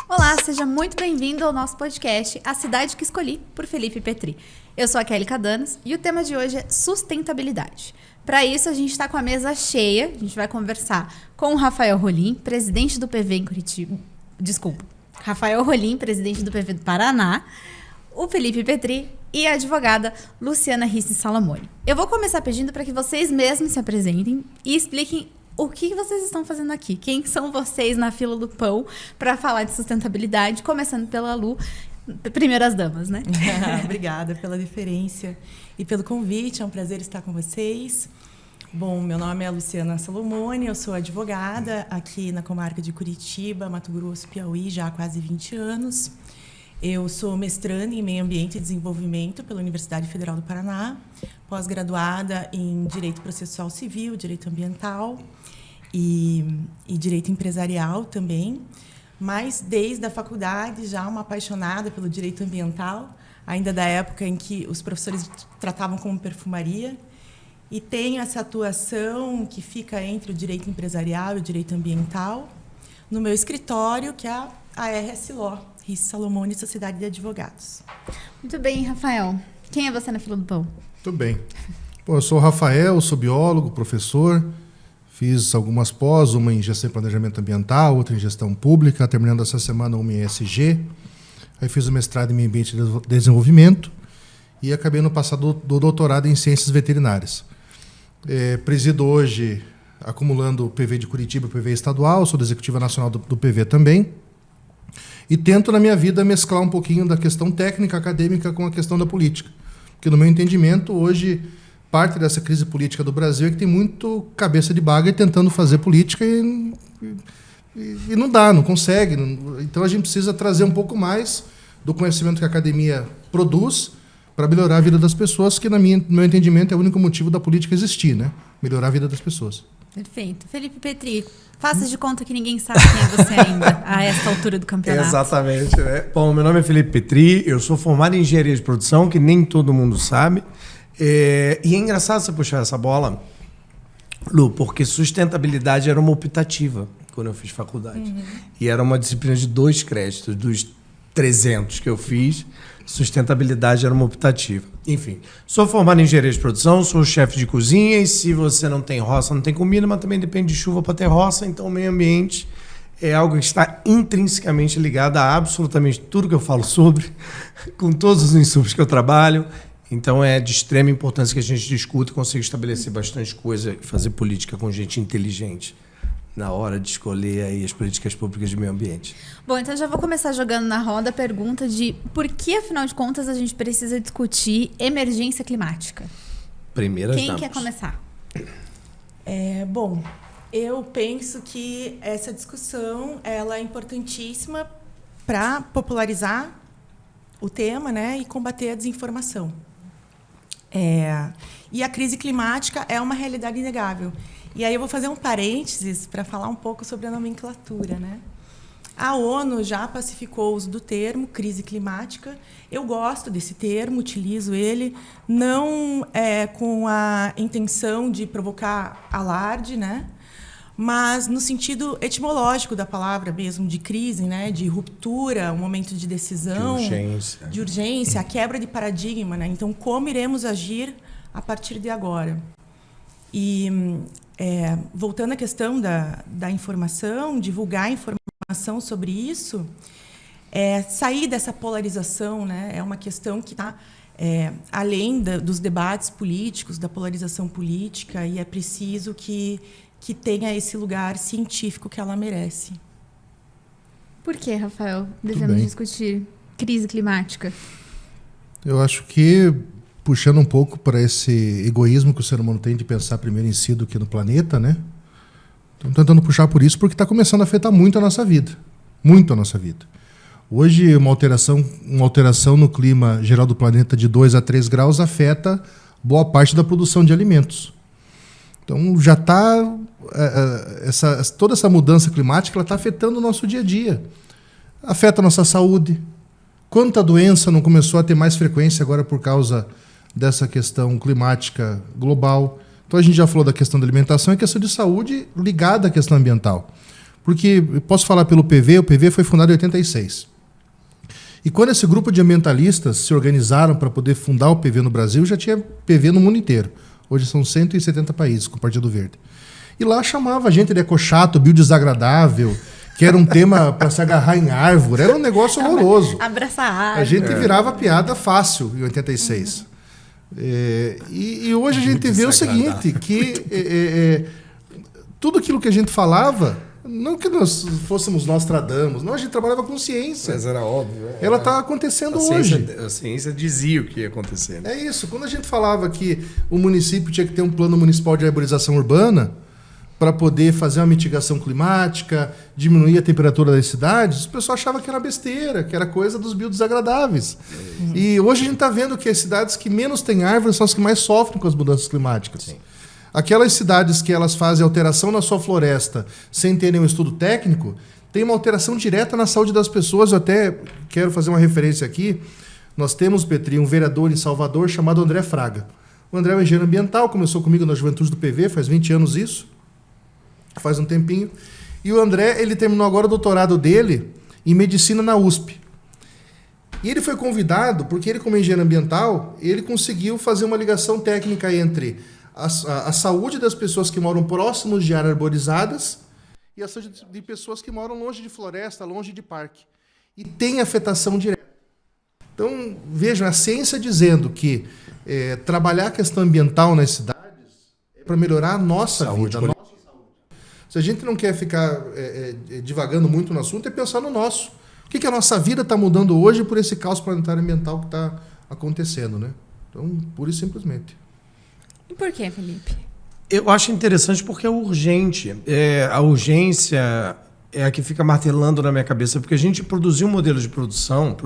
Olá, seja muito bem-vindo ao nosso podcast A Cidade que Escolhi, por Felipe Petri. Eu sou a Kelly Cadanos e o tema de hoje é sustentabilidade. Para isso, a gente está com a mesa cheia. A gente vai conversar com o Rafael Rolim, presidente do PV em Curitiba. Desculpa. Rafael Rolim, presidente do PV do Paraná, o Felipe Petri e a advogada Luciana Risse Salamone. Eu vou começar pedindo para que vocês mesmos se apresentem e expliquem o que vocês estão fazendo aqui. Quem são vocês na fila do pão para falar de sustentabilidade, começando pela Lu, primeiras damas, né? Obrigada pela deferência e pelo convite. É um prazer estar com vocês. Bom, meu nome é Luciana Salamone, eu sou advogada aqui na comarca de Curitiba, Mato Grosso, Piauí, já há quase 20 anos. Eu sou mestranda em Meio Ambiente e Desenvolvimento pela Universidade Federal do Paraná, pós-graduada em Direito Processual Civil, Direito Ambiental e Direito Empresarial também, mas desde a faculdade já uma apaixonada pelo direito ambiental, ainda da época em que os professores tratavam como perfumaria, e tenho essa atuação que fica entre o direito empresarial e o direito ambiental no meu escritório, que é a RS Law, Risse Salamone, Sociedade de Advogados. Muito bem, Rafael. Quem é você na fila do pão? Tudo bem. Bom, eu sou o Rafael, sou biólogo, professor. Fiz algumas pós, uma em gestão e planejamento ambiental, outra em gestão pública, terminando essa semana uma em ESG. Aí fiz o mestrado em meio ambiente e desenvolvimento e acabei no passado do doutorado em ciências veterinárias. Presido hoje, acumulando o PV de Curitiba, o PV estadual, sou da executiva nacional do PV também. E tento, na minha vida, mesclar um pouquinho da questão técnica, acadêmica com a questão da política. Porque, no meu entendimento, hoje, parte dessa crise política do Brasil é que tem muito cabeça de baga e tentando fazer política e não dá, não consegue. Então, a gente precisa trazer um pouco mais do conhecimento que a academia produz para melhorar a vida das pessoas, que, no meu entendimento, é o único motivo da política existir, né? Melhorar a vida das pessoas. Perfeito. Felipe Petri, faça de conta que ninguém sabe quem é você ainda, a esta altura do campeonato. Exatamente. Né? Bom, meu nome é Felipe Petri, eu sou formado em engenharia de produção, que nem todo mundo sabe. E é engraçado você puxar essa bola, Lu, porque sustentabilidade era uma optativa quando eu fiz faculdade. Uhum. E era uma disciplina de 2 créditos, dos 300 que eu fiz, sustentabilidade era uma optativa. Enfim, sou formado em engenharia de produção, sou chefe de cozinha e se você não tem roça, não tem comida, mas também depende de chuva para ter roça, então o meio ambiente é algo que está intrinsecamente ligado a absolutamente tudo que eu falo sobre, com todos os insumos que eu trabalho. Então é de extrema importância que a gente discuta e consiga estabelecer bastante coisa e fazer política com gente inteligente na hora de escolher aí as políticas públicas de meio ambiente. Bom, então já vou começar jogando na roda a pergunta de por que, afinal de contas, a gente precisa discutir emergência climática? Quem quer começar? Bom, eu penso que essa discussão ela é importantíssima para popularizar o tema, né, e combater a desinformação. E a crise climática é uma realidade inegável. E aí eu vou fazer um parênteses para falar um pouco sobre a nomenclatura, né? A ONU já pacificou o uso do termo crise climática. Eu gosto desse termo, utilizo ele, não com a intenção de provocar alarde, né? Mas no sentido etimológico da palavra mesmo, de crise, né? De ruptura, um momento de decisão, de urgência, a quebra de paradigma, né? Então, como iremos agir a partir de agora? E voltando à questão da informação, divulgar informação sobre isso, sair dessa polarização, né? É uma questão que está além dos debates políticos, da polarização política, e é preciso que tenha esse lugar científico que ela merece. Por que, Rafael, devemos discutir crise climática? Eu acho que, puxando um pouco para esse egoísmo que o ser humano tem de pensar primeiro em si do que no planeta, né? Estamos tentando puxar por isso porque está começando a afetar muito a nossa vida. Muito a nossa vida. Hoje, uma alteração no clima geral do planeta de 2 a 3 graus afeta boa parte da produção de alimentos. Então, já está... toda essa mudança climática está afetando o nosso dia a dia. Afeta a nossa saúde. Quanta doença não começou a ter mais frequência agora por causa dessa questão climática global? Então a gente já falou da questão da alimentação e questão de saúde ligada à questão ambiental. Porque, eu posso falar pelo PV, o PV foi fundado em 86. E quando esse grupo de ambientalistas se organizaram para poder fundar o PV no Brasil, já tinha PV no mundo inteiro. Hoje são 170 países com o Partido Verde. E lá chamava a gente de ecochato, biodesagradável, que era um tema para se agarrar em árvore. Era um negócio horroroso. Abraçar a árvore. A gente virava piada fácil em 86. E hoje a gente vê o seguinte, que tudo aquilo que a gente falava, não que nós fôssemos Nostradamus, não, a gente trabalhava com ciência. Mas era óbvio. Ela está acontecendo hoje. A ciência dizia o que ia acontecer. Né? É isso. Quando a gente falava que o município tinha que ter um plano municipal de arborização urbana para poder fazer uma mitigação climática, diminuir a temperatura das cidades, o pessoal achava que era besteira, que era coisa dos biodesagradáveis. E hoje a gente está vendo que as cidades que menos têm árvores são as que mais sofrem com as mudanças climáticas. Sim. Aquelas cidades que elas fazem alteração na sua floresta sem ter nenhum estudo técnico, tem uma alteração direta na saúde das pessoas. Eu até quero fazer uma referência aqui. Nós temos, Petri, um vereador em Salvador chamado André Fraga. O André é um engenheiro ambiental, começou comigo na juventude do PV, faz 20 anos isso. Faz um tempinho. E o André, ele terminou agora o doutorado dele em medicina na USP. E ele foi convidado, porque ele, como engenheiro ambiental, ele conseguiu fazer uma ligação técnica entre a saúde das pessoas que moram próximos de áreas arborizadas e a saúde de pessoas que moram longe de floresta, longe de parque. E tem afetação direta. Então, vejam, a ciência dizendo que trabalhar a questão ambiental nas cidades é para melhorar a nossa vida, a nossa saúde. Se a gente não quer ficar divagando muito no assunto, é pensar no nosso. O que a nossa vida está mudando hoje por esse caos planetário ambiental que está acontecendo, né? Então, pura e simplesmente. E por que, Felipe? Eu acho interessante porque é urgente. A urgência é a que fica martelando na minha cabeça, porque a gente produziu um modelo de produção,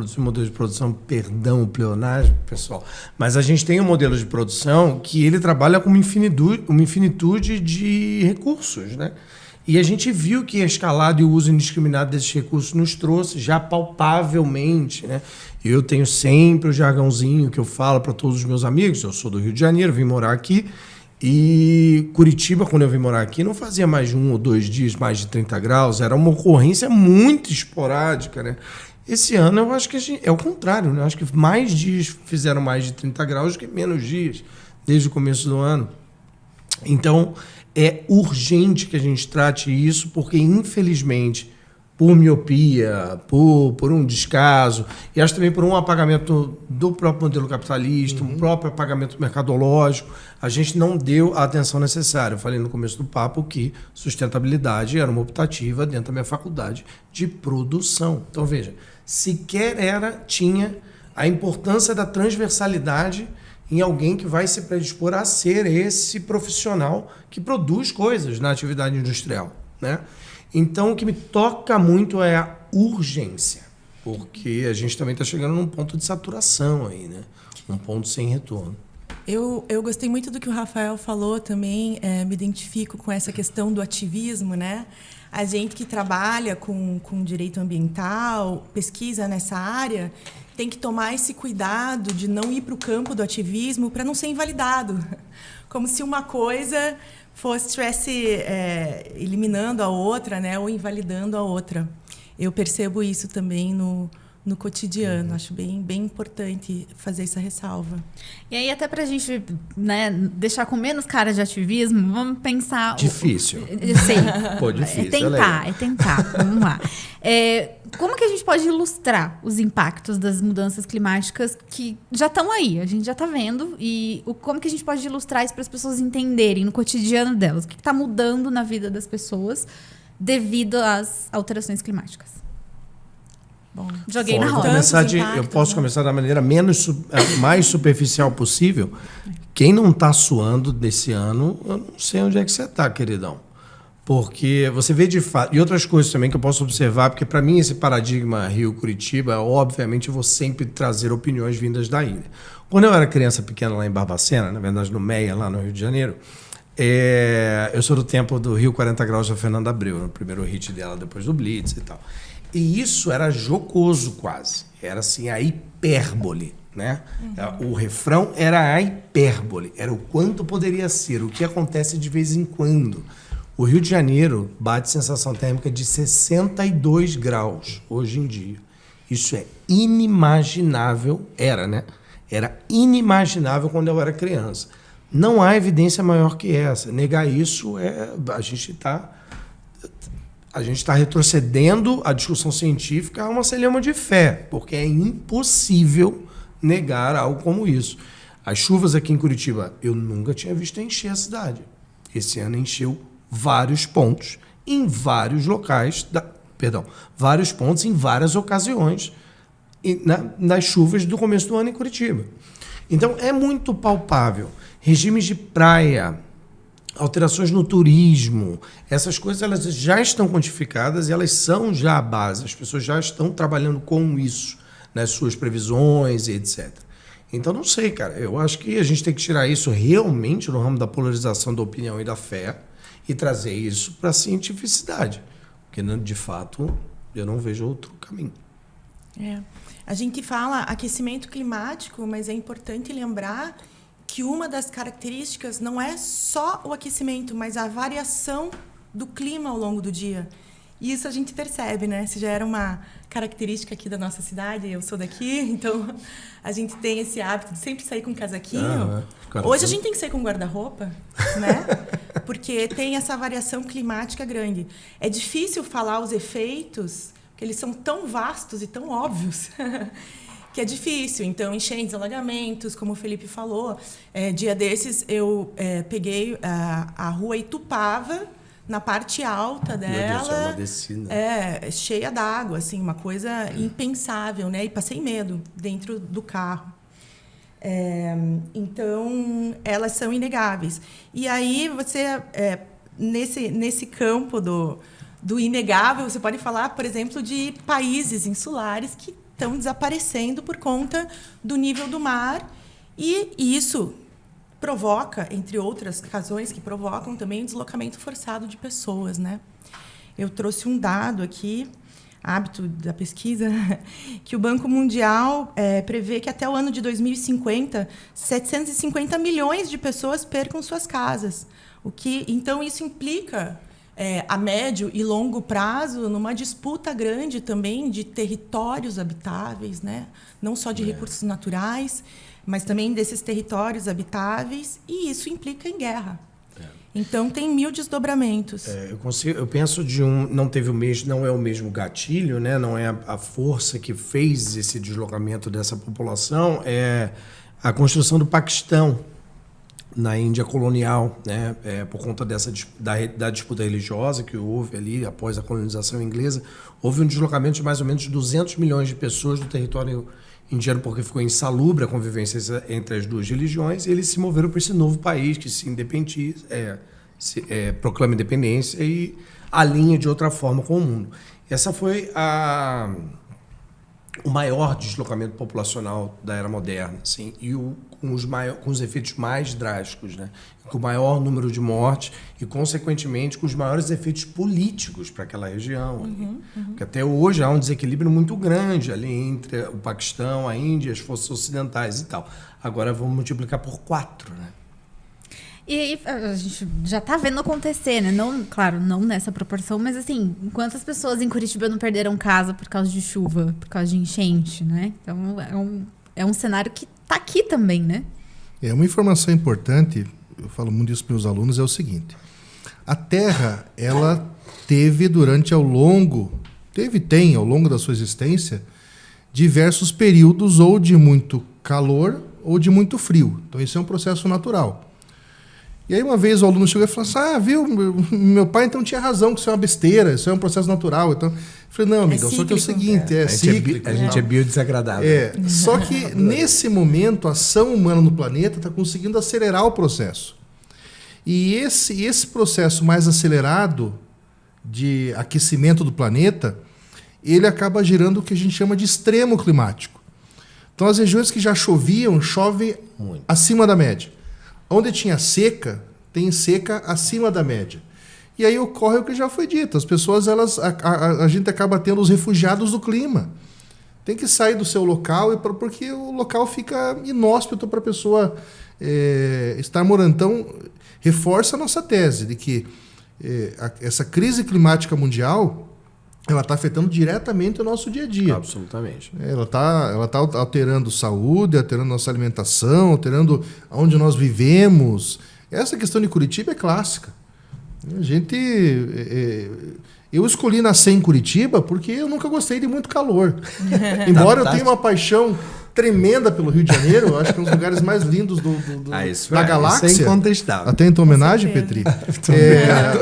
perdão o pleonasmo, pessoal, mas a gente tem um modelo de produção que ele trabalha com uma infinitude de recursos, né? E a gente viu que a escalada e o uso indiscriminado desses recursos nos trouxe já palpavelmente, né? Eu tenho sempre o jargãozinho que eu falo para todos os meus amigos. Eu sou do Rio de Janeiro, vim morar aqui. E Curitiba, quando eu vim morar aqui, não fazia mais de 1 ou 2 dias mais de 30 graus. Era uma ocorrência muito esporádica, né? Esse ano eu acho que é o contrário, né? Eu acho que mais dias fizeram mais de 30 graus do que menos dias, desde o começo do ano. Então, é urgente que a gente trate isso, porque, infelizmente, por miopia, por um descaso, e acho também por um apagamento do próprio modelo capitalista, um próprio apagamento mercadológico, a gente não deu a atenção necessária. Eu falei no começo do papo que sustentabilidade era uma optativa dentro da minha faculdade de produção. Então, veja, sequer tinha a importância da transversalidade em alguém que vai se predispor a ser esse profissional que produz coisas na atividade industrial, né? Então, o que me toca muito é a urgência, porque a gente também está chegando num ponto de saturação aí, né? Um ponto sem retorno. Eu gostei muito do que o Rafael falou também, me identifico com essa questão do ativismo, né? A gente que trabalha com direito ambiental, pesquisa nessa área, tem que tomar esse cuidado de não ir para o campo do ativismo para não ser invalidado. Como se uma coisa estivesse eliminando a outra, né, ou invalidando a outra. Eu percebo isso também no cotidiano. Acho bem importante fazer essa ressalva. E aí, até para a gente, né, deixar com menos cara de ativismo, vamos pensar... Difícil. Sim. Pô, difícil. É tentar. Vamos lá. Como que a gente pode ilustrar os impactos das mudanças climáticas que já estão aí, a gente já está vendo, e como que a gente pode ilustrar isso para as pessoas entenderem no cotidiano delas? O que está mudando na vida das pessoas devido às alterações climáticas? Bom, joguei na roda. Eu posso começar da maneira mais superficial possível. Quem não está suando desse ano, eu não sei onde é que você está, queridão. Porque você vê de fato... E outras coisas também que eu posso observar, porque para mim esse paradigma Rio-Curitiba, obviamente eu vou sempre trazer opiniões vindas da ilha. Quando eu era criança pequena lá em Barbacena, na verdade no Meia, lá no Rio de Janeiro, eu sou do tempo do Rio 40 Graus da Fernanda Abreu, no primeiro hit dela depois do Blitz e tal. E isso era jocoso quase. Era assim, a hipérbole, né? O refrão era a hipérbole, era o quanto poderia ser, o que acontece de vez em quando. O Rio de Janeiro bate sensação térmica de 62 graus hoje em dia. Isso é inimaginável, era, né? Era inimaginável quando eu era criança. Não há evidência maior que essa. Negar isso a gente está retrocedendo a discussão científica a uma celeuma de fé, porque é impossível negar algo como isso. As chuvas aqui em Curitiba, eu nunca tinha visto encher a cidade. Esse ano encheu vários pontos em vários locais, vários pontos em várias ocasiões nas chuvas do começo do ano em Curitiba. Então é muito palpável. Regimes de praia, alterações no turismo, essas coisas elas já estão quantificadas e elas são já a base. As pessoas já estão trabalhando com isso nas suas previsões e etc. Então não sei, cara. Eu acho que a gente tem que tirar isso realmente no ramo da polarização da opinião e da fé e trazer isso para a cientificidade. Porque, de fato, eu não vejo outro caminho. A gente fala aquecimento climático, mas é importante lembrar que uma das características não é só o aquecimento, mas a variação do clima ao longo do dia. E isso a gente percebe, né? Se já era uma característica aqui da nossa cidade, eu sou daqui, então a gente tem esse hábito de sempre sair com um casaquinho. Hoje a gente tem que sair com guarda-roupa, né? Porque tem essa variação climática grande. É difícil falar os efeitos, porque eles são tão vastos e tão óbvios, que é difícil. Então, enchentes, alagamentos, como o Felipe falou. Dia desses, eu peguei a rua Itupava, na parte alta dela, Meu Deus, é uma descida. Cheia d'água, assim, uma coisa impensável, né? E passei medo dentro do carro. Então, elas são inegáveis. E aí, você, nesse campo do inegável, você pode falar, por exemplo, de países insulares que estão desaparecendo por conta do nível do mar. E isso provoca, entre outras razões que provocam também, o deslocamento forçado de pessoas, né? Eu trouxe um dado aqui, hábito da pesquisa, que o Banco Mundial prevê que até o ano de 2050, 750 milhões de pessoas percam suas casas. Então, isso implica, a médio e longo prazo, numa disputa grande também de territórios habitáveis, né? Não só de recursos naturais, mas também desses territórios habitáveis, e isso implica em guerra. Então, tem 1000 desdobramentos. Eu penso não é o mesmo gatilho, né? Não é a força que fez esse deslocamento dessa população, é a construção do Paquistão na Índia colonial, né? Por conta da disputa religiosa que houve ali após a colonização inglesa, houve um deslocamento de mais ou menos 200 milhões de pessoas do território indiano, porque ficou insalubre a convivência entre as duas religiões, e eles se moveram para esse novo país que se independiza, proclama independência e alinha de outra forma com o mundo. Essa foi o maior deslocamento populacional da era moderna, assim, e com os efeitos mais drásticos, né? Com o maior número de mortes e, consequentemente, com os maiores efeitos políticos para aquela região. Porque até hoje há um desequilíbrio muito grande ali entre o Paquistão, a Índia, as forças ocidentais e tal. Agora vamos multiplicar por 4, né? E a gente já tá vendo acontecer, né? Não, claro, não nessa proporção, mas assim, quantas pessoas em Curitiba não perderam casa por causa de chuva, por causa de enchente, né? Então, é um cenário que tá aqui também, né? Uma informação importante, eu falo muito isso para os meus alunos, é o seguinte: a Terra, ela tem ao longo da sua existência, diversos períodos ou de muito calor ou de muito frio. Então, isso é um processo natural. E aí uma vez o aluno chegou e falou assim: viu, meu pai então tinha razão, que isso é uma besteira, isso é um processo natural. Então, eu falei: não, amigão, só que é o seguinte, é cíclico. A gente é biodesagradável. Só que nesse momento a ação humana no planeta está conseguindo acelerar o processo. E esse processo mais acelerado de aquecimento do planeta, ele acaba gerando o que a gente chama de extremo climático. Então as regiões que já choviam, chovem acima da média. Onde tinha seca, tem seca acima da média. E aí ocorre o que já foi dito. As pessoas, a gente acaba tendo os refugiados do clima. tem que sair do seu local, porque o local fica inóspito para a pessoa estar morando. Então, reforça a nossa tese de que essa crise climática mundial ela está afetando diretamente o nosso dia a dia. Absolutamente. Ela tá alterando saúde, alterando nossa alimentação, alterando onde nós vivemos. Essa questão de Curitiba é clássica. Eu escolhi nascer em Curitiba porque eu nunca gostei de muito calor. Embora eu tenha uma paixão tremenda pelo Rio de Janeiro, eu acho que é um dos lugares mais lindos da galáxia. Isso é incontestável. Até em tua homenagem, Petri.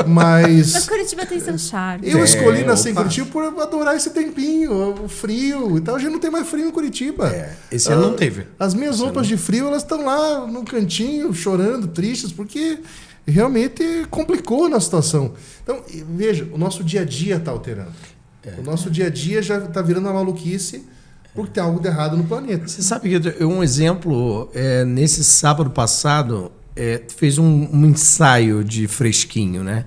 Mas Curitiba tem seu charme. Eu escolhi nascer em Curitiba por adorar esse tempinho, o frio e tal. A gente não tem mais frio em Curitiba. Esse ano não teve. As minhas roupas de frio, elas estão lá no cantinho, chorando, tristes, porque realmente complicou na situação. Então, veja, o nosso dia a dia está alterando. O nosso dia a dia já está virando uma maluquice porque tem algo de errado no planeta. Você sabe que um exemplo, nesse sábado passado, fez um ensaio de fresquinho, né?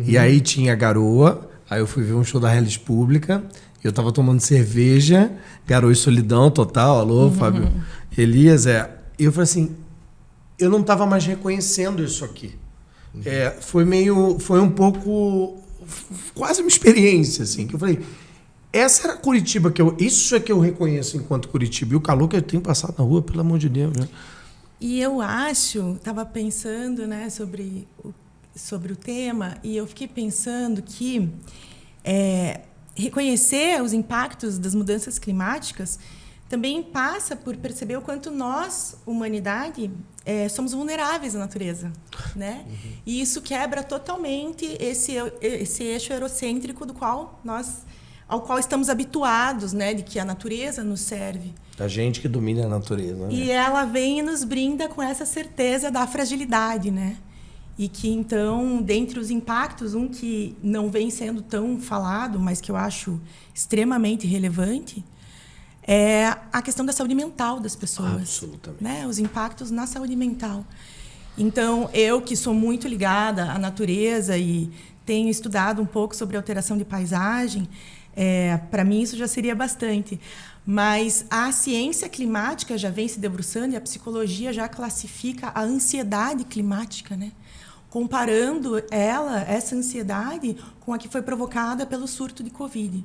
E aí tinha garoa, aí eu fui ver um show da Hellis Pública, eu estava tomando cerveja, Garoa e Solidão total, alô, Fábio Elias, e eu falei assim, eu não estava mais reconhecendo isso aqui. Foi um pouco, quase uma experiência, assim, que eu falei, essa era Curitiba, isso é que eu reconheço enquanto Curitiba, e o calor que eu tenho passado na rua, pelo amor de Deus, né? E eu estava pensando, né, sobre o tema, e eu fiquei pensando que reconhecer os impactos das mudanças climáticas também passa por perceber o quanto nós, humanidade, somos vulneráveis à natureza, né? E isso quebra totalmente esse eixo eurocêntrico ao qual estamos habituados, né? De que a natureza nos serve. A gente que domina a natureza, né? E ela vem e nos brinda com essa certeza da fragilidade, né? E que, então, dentre os impactos, um que não vem sendo tão falado, mas que eu acho extremamente relevante, é a questão da saúde mental das pessoas. Absolutamente. Né? Os impactos na saúde mental. Então, eu que sou muito ligada à natureza e tenho estudado um pouco sobre alteração de paisagem, para mim isso já seria bastante. Mas a ciência climática já vem se debruçando e a psicologia já classifica a ansiedade climática, né? Comparando essa ansiedade, com a que foi provocada pelo surto de Covid.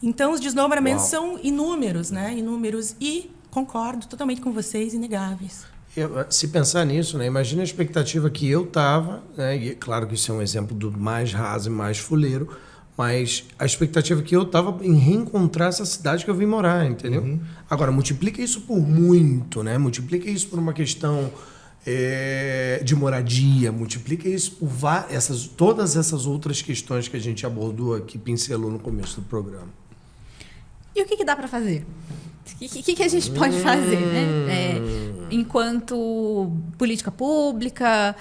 Então, os desdobramentos são inúmeros, né? Inúmeros e, concordo totalmente com vocês, inegáveis. Se pensar nisso, né? Imagina a expectativa que eu estava, né? E claro que isso é um exemplo do mais raso e mais fuleiro, mas a expectativa que eu estava em reencontrar essa cidade que eu vim morar, entendeu? Agora, multiplica isso por muito, né? Multiplica isso por uma questão de moradia, multiplica isso por todas essas outras questões que a gente abordou aqui, pincelou no começo do programa. E o que dá para fazer? O que a gente pode fazer, né? Enquanto política pública,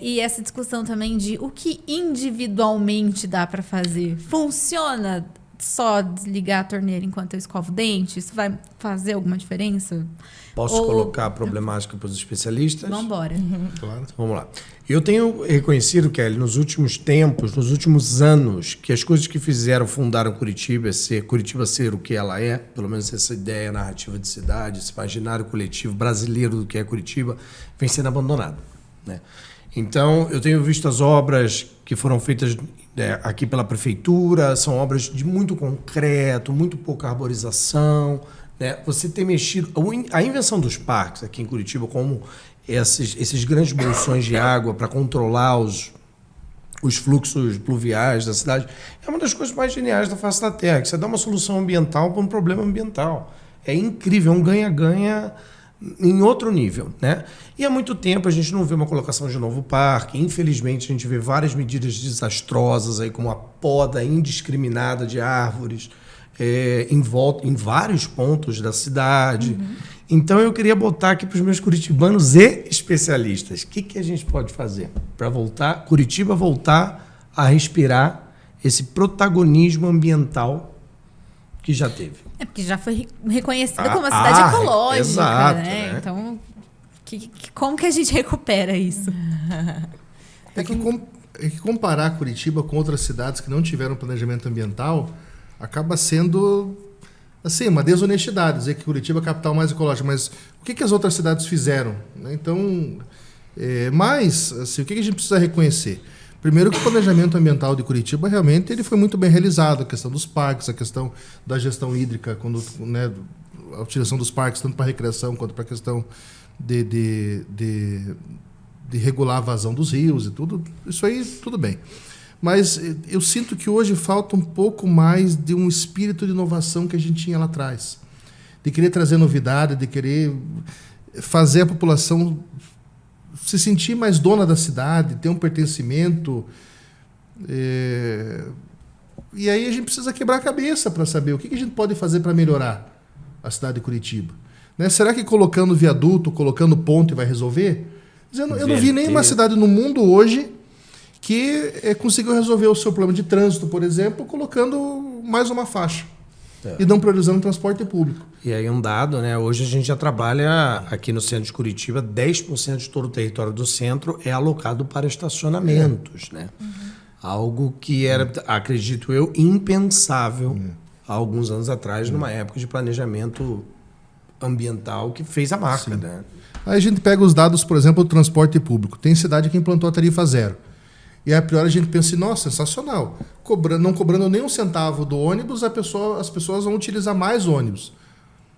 e essa discussão também de o que individualmente dá para fazer. Funciona só desligar a torneira enquanto eu escovo o dente? Isso vai fazer alguma diferença? Posso colocar a problemática para os especialistas? Vamos embora. Claro. Então, vamos lá. Eu tenho reconhecido, Kelly, nos últimos tempos, nos últimos anos, que as coisas que fundaram Curitiba ser o que ela é, pelo menos essa ideia narrativa de cidade, esse imaginário coletivo brasileiro do que é Curitiba, vem sendo abandonado, né? Então, eu tenho visto as obras que foram feitas aqui pela prefeitura, são obras de muito concreto, muito pouca arborização, né? Você tem mexido... A invenção dos parques aqui em Curitiba, como esses grandes bolsões de água para controlar os fluxos pluviais da cidade, é uma das coisas mais geniais da face da Terra, que você dá uma solução ambiental para um problema ambiental. É incrível, é um ganha-ganha em outro nível, né? E há muito tempo a gente não vê uma colocação de novo parque. Infelizmente, a gente vê várias medidas desastrosas, aí, como a poda indiscriminada de árvores em vários pontos da cidade. Então, eu queria botar aqui para os meus curitibanos e especialistas. O que a gente pode fazer para Curitiba voltar a respirar esse protagonismo ambiental que já teve? Porque já foi reconhecida como uma cidade ecológica, exato, né? Então, como que a gente recupera isso? É que comparar Curitiba com outras cidades que não tiveram planejamento ambiental acaba sendo assim, uma desonestidade dizer que Curitiba é a capital mais ecológica, mas o que as outras cidades fizeram? Né? Então, mas, assim, o que a gente precisa reconhecer? Primeiro que o planejamento ambiental de Curitiba realmente ele foi muito bem realizado, a questão dos parques, a questão da gestão hídrica, quando, né, a utilização dos parques, tanto para recreação quanto para a questão de regular a vazão dos rios e tudo, isso aí tudo bem. Mas eu sinto que hoje falta um pouco mais de um espírito de inovação que a gente tinha lá atrás. De querer trazer novidade, de querer fazer a população se sentir mais dona da cidade, ter um pertencimento. E aí a gente precisa quebrar a cabeça para saber o que a gente pode fazer para melhorar a cidade de Curitiba. Né? Será que colocando viaduto, colocando ponte vai resolver? Eu não vi nenhuma cidade no mundo hoje que conseguiu resolver o seu problema de trânsito, por exemplo, colocando mais uma faixa e não priorizando o transporte público. E aí um dado, né? Hoje a gente já trabalha aqui no centro de Curitiba, 10% de todo o território do centro é alocado para estacionamentos, né? Algo que era, acredito eu, impensável há alguns anos atrás, numa época de planejamento ambiental que fez a marca, né? Aí a gente pega os dados, por exemplo, do transporte público. Tem cidade que implantou a tarifa zero. E a priori a gente pensa, nossa, sensacional. Não cobrando nem um centavo do ônibus, as pessoas vão utilizar mais ônibus.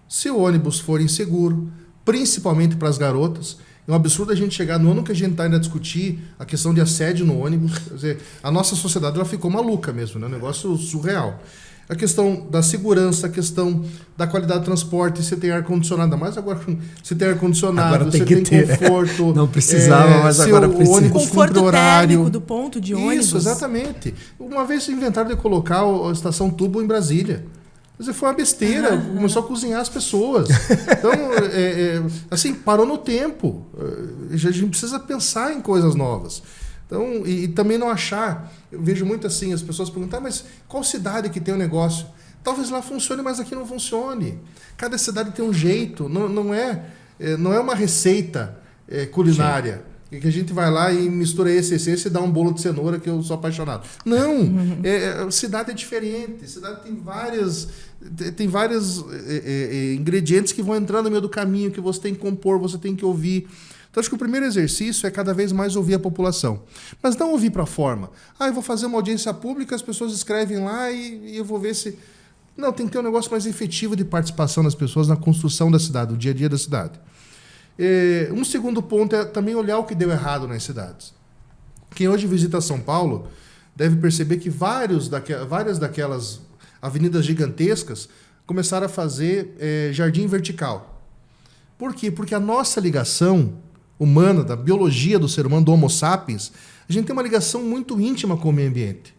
Se o ônibus for inseguro, principalmente para as garotas, é um absurdo a gente chegar no ano que a gente está ainda a discutir a questão de assédio no ônibus. Quer dizer, a nossa sociedade ela ficou maluca mesmo, né? Um negócio surreal. A questão da segurança, a questão da qualidade do transporte, você tem ar-condicionado, mas agora você tem ar-condicionado, você tem conforto. Não precisava, mas agora precisa. O conforto térmico do ponto de ônibus. Isso, exatamente. Uma vez inventaram de colocar a estação tubo em Brasília. Quer dizer, foi uma besteira, começou a cozinhar as pessoas. Então, assim, parou no tempo. A gente precisa pensar em coisas novas. Então, e também não achar, eu vejo muito assim, as pessoas perguntam, mas qual cidade que tem um negócio? Talvez lá funcione, mas aqui não funcione. Cada cidade tem um jeito, não é uma receita culinária, que a gente vai lá e mistura esse e dá um bolo de cenoura que eu sou apaixonado. Não, cidade é diferente, cidade tem vários ingredientes que vão entrando no meio do caminho, que você tem que compor, você tem que ouvir. Então, acho que o primeiro exercício é cada vez mais ouvir a população. Mas não ouvir para a forma. Eu vou fazer uma audiência pública, as pessoas escrevem lá e eu vou ver se... Não, tem que ter um negócio mais efetivo de participação das pessoas na construção da cidade, no dia a dia da cidade. Um segundo ponto é também olhar o que deu errado nas cidades. Quem hoje visita São Paulo deve perceber que várias daquelas avenidas gigantescas começaram a fazer jardim vertical. Por quê? Porque a nossa ligação humana, da biologia do ser humano, do Homo sapiens, a gente tem uma ligação muito íntima com o meio ambiente.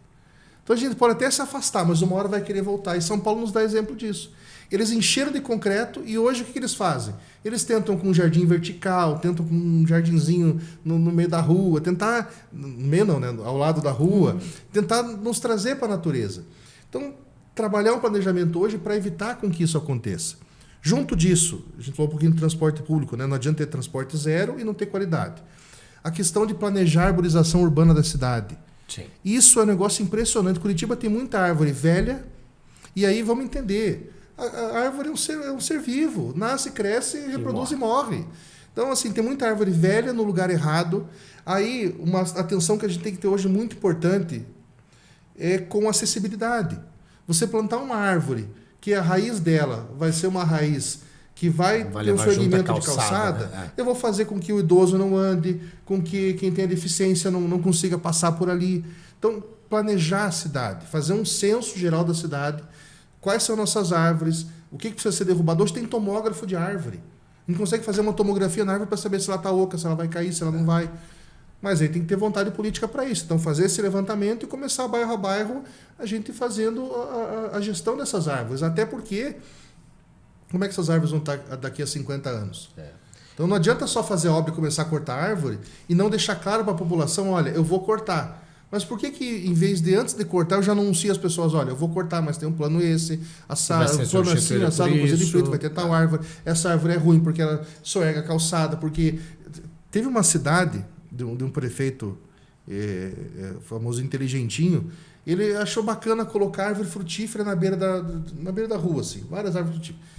Então a gente pode até se afastar, mas uma hora vai querer voltar. E São Paulo nos dá exemplo disso. Eles encheram de concreto e hoje o que eles fazem? Eles tentam com um jardim vertical, tentam com um jardinzinho no meio da rua, tentar, no meio não, né? Ao lado da rua, tentar nos trazer para a natureza. Então, trabalhar um planejamento hoje para evitar com que isso aconteça. Junto disso, a gente falou um pouquinho de transporte público, né? Não adianta ter transporte zero e não ter qualidade. A questão de planejar a arborização urbana da cidade. Sim. Isso é um negócio impressionante. Curitiba tem muita árvore velha, e aí vamos entender. A árvore é um ser vivo, nasce, cresce, reproduz e morre. Então, assim, tem muita árvore velha no lugar errado. Aí, uma atenção que a gente tem que ter hoje muito importante é com acessibilidade. Você plantar uma árvore que a raiz dela vai ser uma raiz que vai ter um segmento de calçada, né? Eu vou fazer com que o idoso não ande, com que quem tem a deficiência não consiga passar por ali. Então, planejar a cidade, fazer um censo geral da cidade, quais são nossas árvores, o que precisa ser derrubado. Hoje tem tomógrafo de árvore. A gente consegue fazer uma tomografia na árvore para saber se ela está oca, se ela vai cair, se ela não vai. Mas aí tem que ter vontade política para isso. Então, fazer esse levantamento e começar bairro a bairro a gente fazendo a gestão dessas árvores. Até porque, como é que essas árvores vão estar daqui a 50 anos? Então, não adianta só fazer obra e começar a cortar árvore e não deixar claro para a população, olha, eu vou cortar. Mas por que em vez de, antes de cortar, eu já não anuncio as pessoas, olha, eu vou cortar, mas tem um plano esse, o plano assim, assado, coisa de frito, vai ter tal árvore, essa árvore é ruim porque ela soerga a calçada, porque... Teve uma cidade de um prefeito famoso inteligentinho, Ele achou bacana colocar árvore frutífera na beira da rua, assim, várias árvores frutíferas.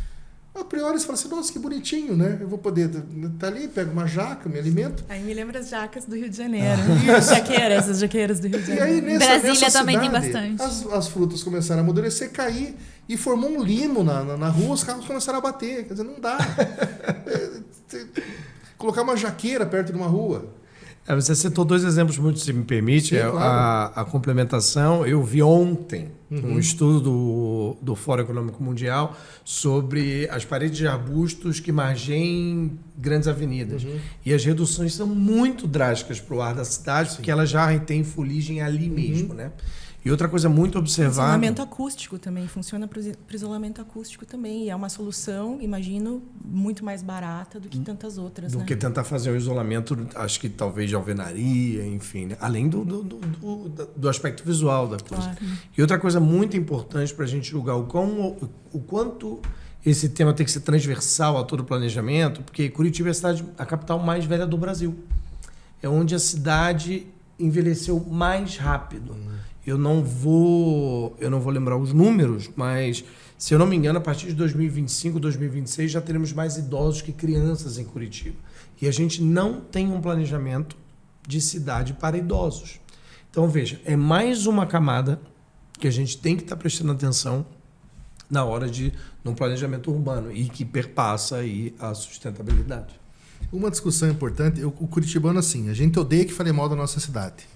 A priori você fala assim, nossa, que bonitinho, né? Eu vou poder estar ali, pego uma jaca, me alimento. Aí me lembra as jacas do Rio de Janeiro. As jaqueiras do Rio de Janeiro. E aí, Brasília também tem cidade, bastante. As frutas começaram a amadurecer, cair e formou um limo na rua, os carros começaram a bater. Quer dizer, não dá. Colocar uma jaqueira perto de uma rua. Você citou 2 exemplos muito, se me permite. Sim, claro. A complementação, eu vi ontem um estudo do Fórum Econômico Mundial sobre as paredes de arbustos que margeiem grandes avenidas. E as reduções são muito drásticas para o ar da cidade, porque elas já têm fuligem ali mesmo, né? E outra coisa muito observável... Isolamento acústico também, funciona para o isolamento acústico também. E é uma solução, imagino, muito mais barata do que tantas outras. Do que tentar fazer o isolamento, acho que talvez de alvenaria, enfim. Né? Além do aspecto visual da coisa. Claro. E outra coisa muito importante para a gente julgar o quanto esse tema tem que ser transversal a todo o planejamento, porque Curitiba é a capital mais velha do Brasil. É onde a cidade envelheceu mais rápido. Eu não vou lembrar os números, mas, se eu não me engano, a partir de 2025, 2026, já teremos mais idosos que crianças em Curitiba. E a gente não tem um planejamento de cidade para idosos. Então, veja, é mais uma camada que a gente tem que estar prestando atenção na hora num planejamento urbano e que perpassa aí a sustentabilidade. Uma discussão importante, o curitibano, assim, a gente odeia que fale mal da nossa cidade.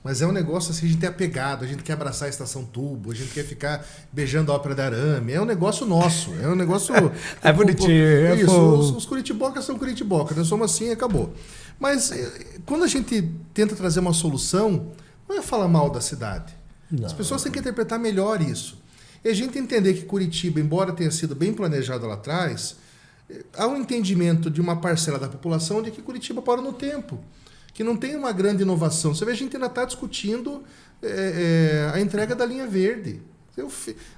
Mas é um negócio assim, a gente é apegado, a gente quer abraçar a Estação Tubo, a gente quer ficar beijando a Ópera de Arame. É um negócio nosso, é um negócio... É bonitinho. Os curitibocas são curitibocas, nós somos assim e acabou. Mas quando a gente tenta trazer uma solução, não é falar mal da cidade. Não. As pessoas têm que interpretar melhor isso. E a gente entender que Curitiba, embora tenha sido bem planejada lá atrás, há um entendimento de uma parcela da população de que Curitiba para no tempo, que não tem uma grande inovação. Você vê, a gente ainda está discutindo a entrega da linha verde.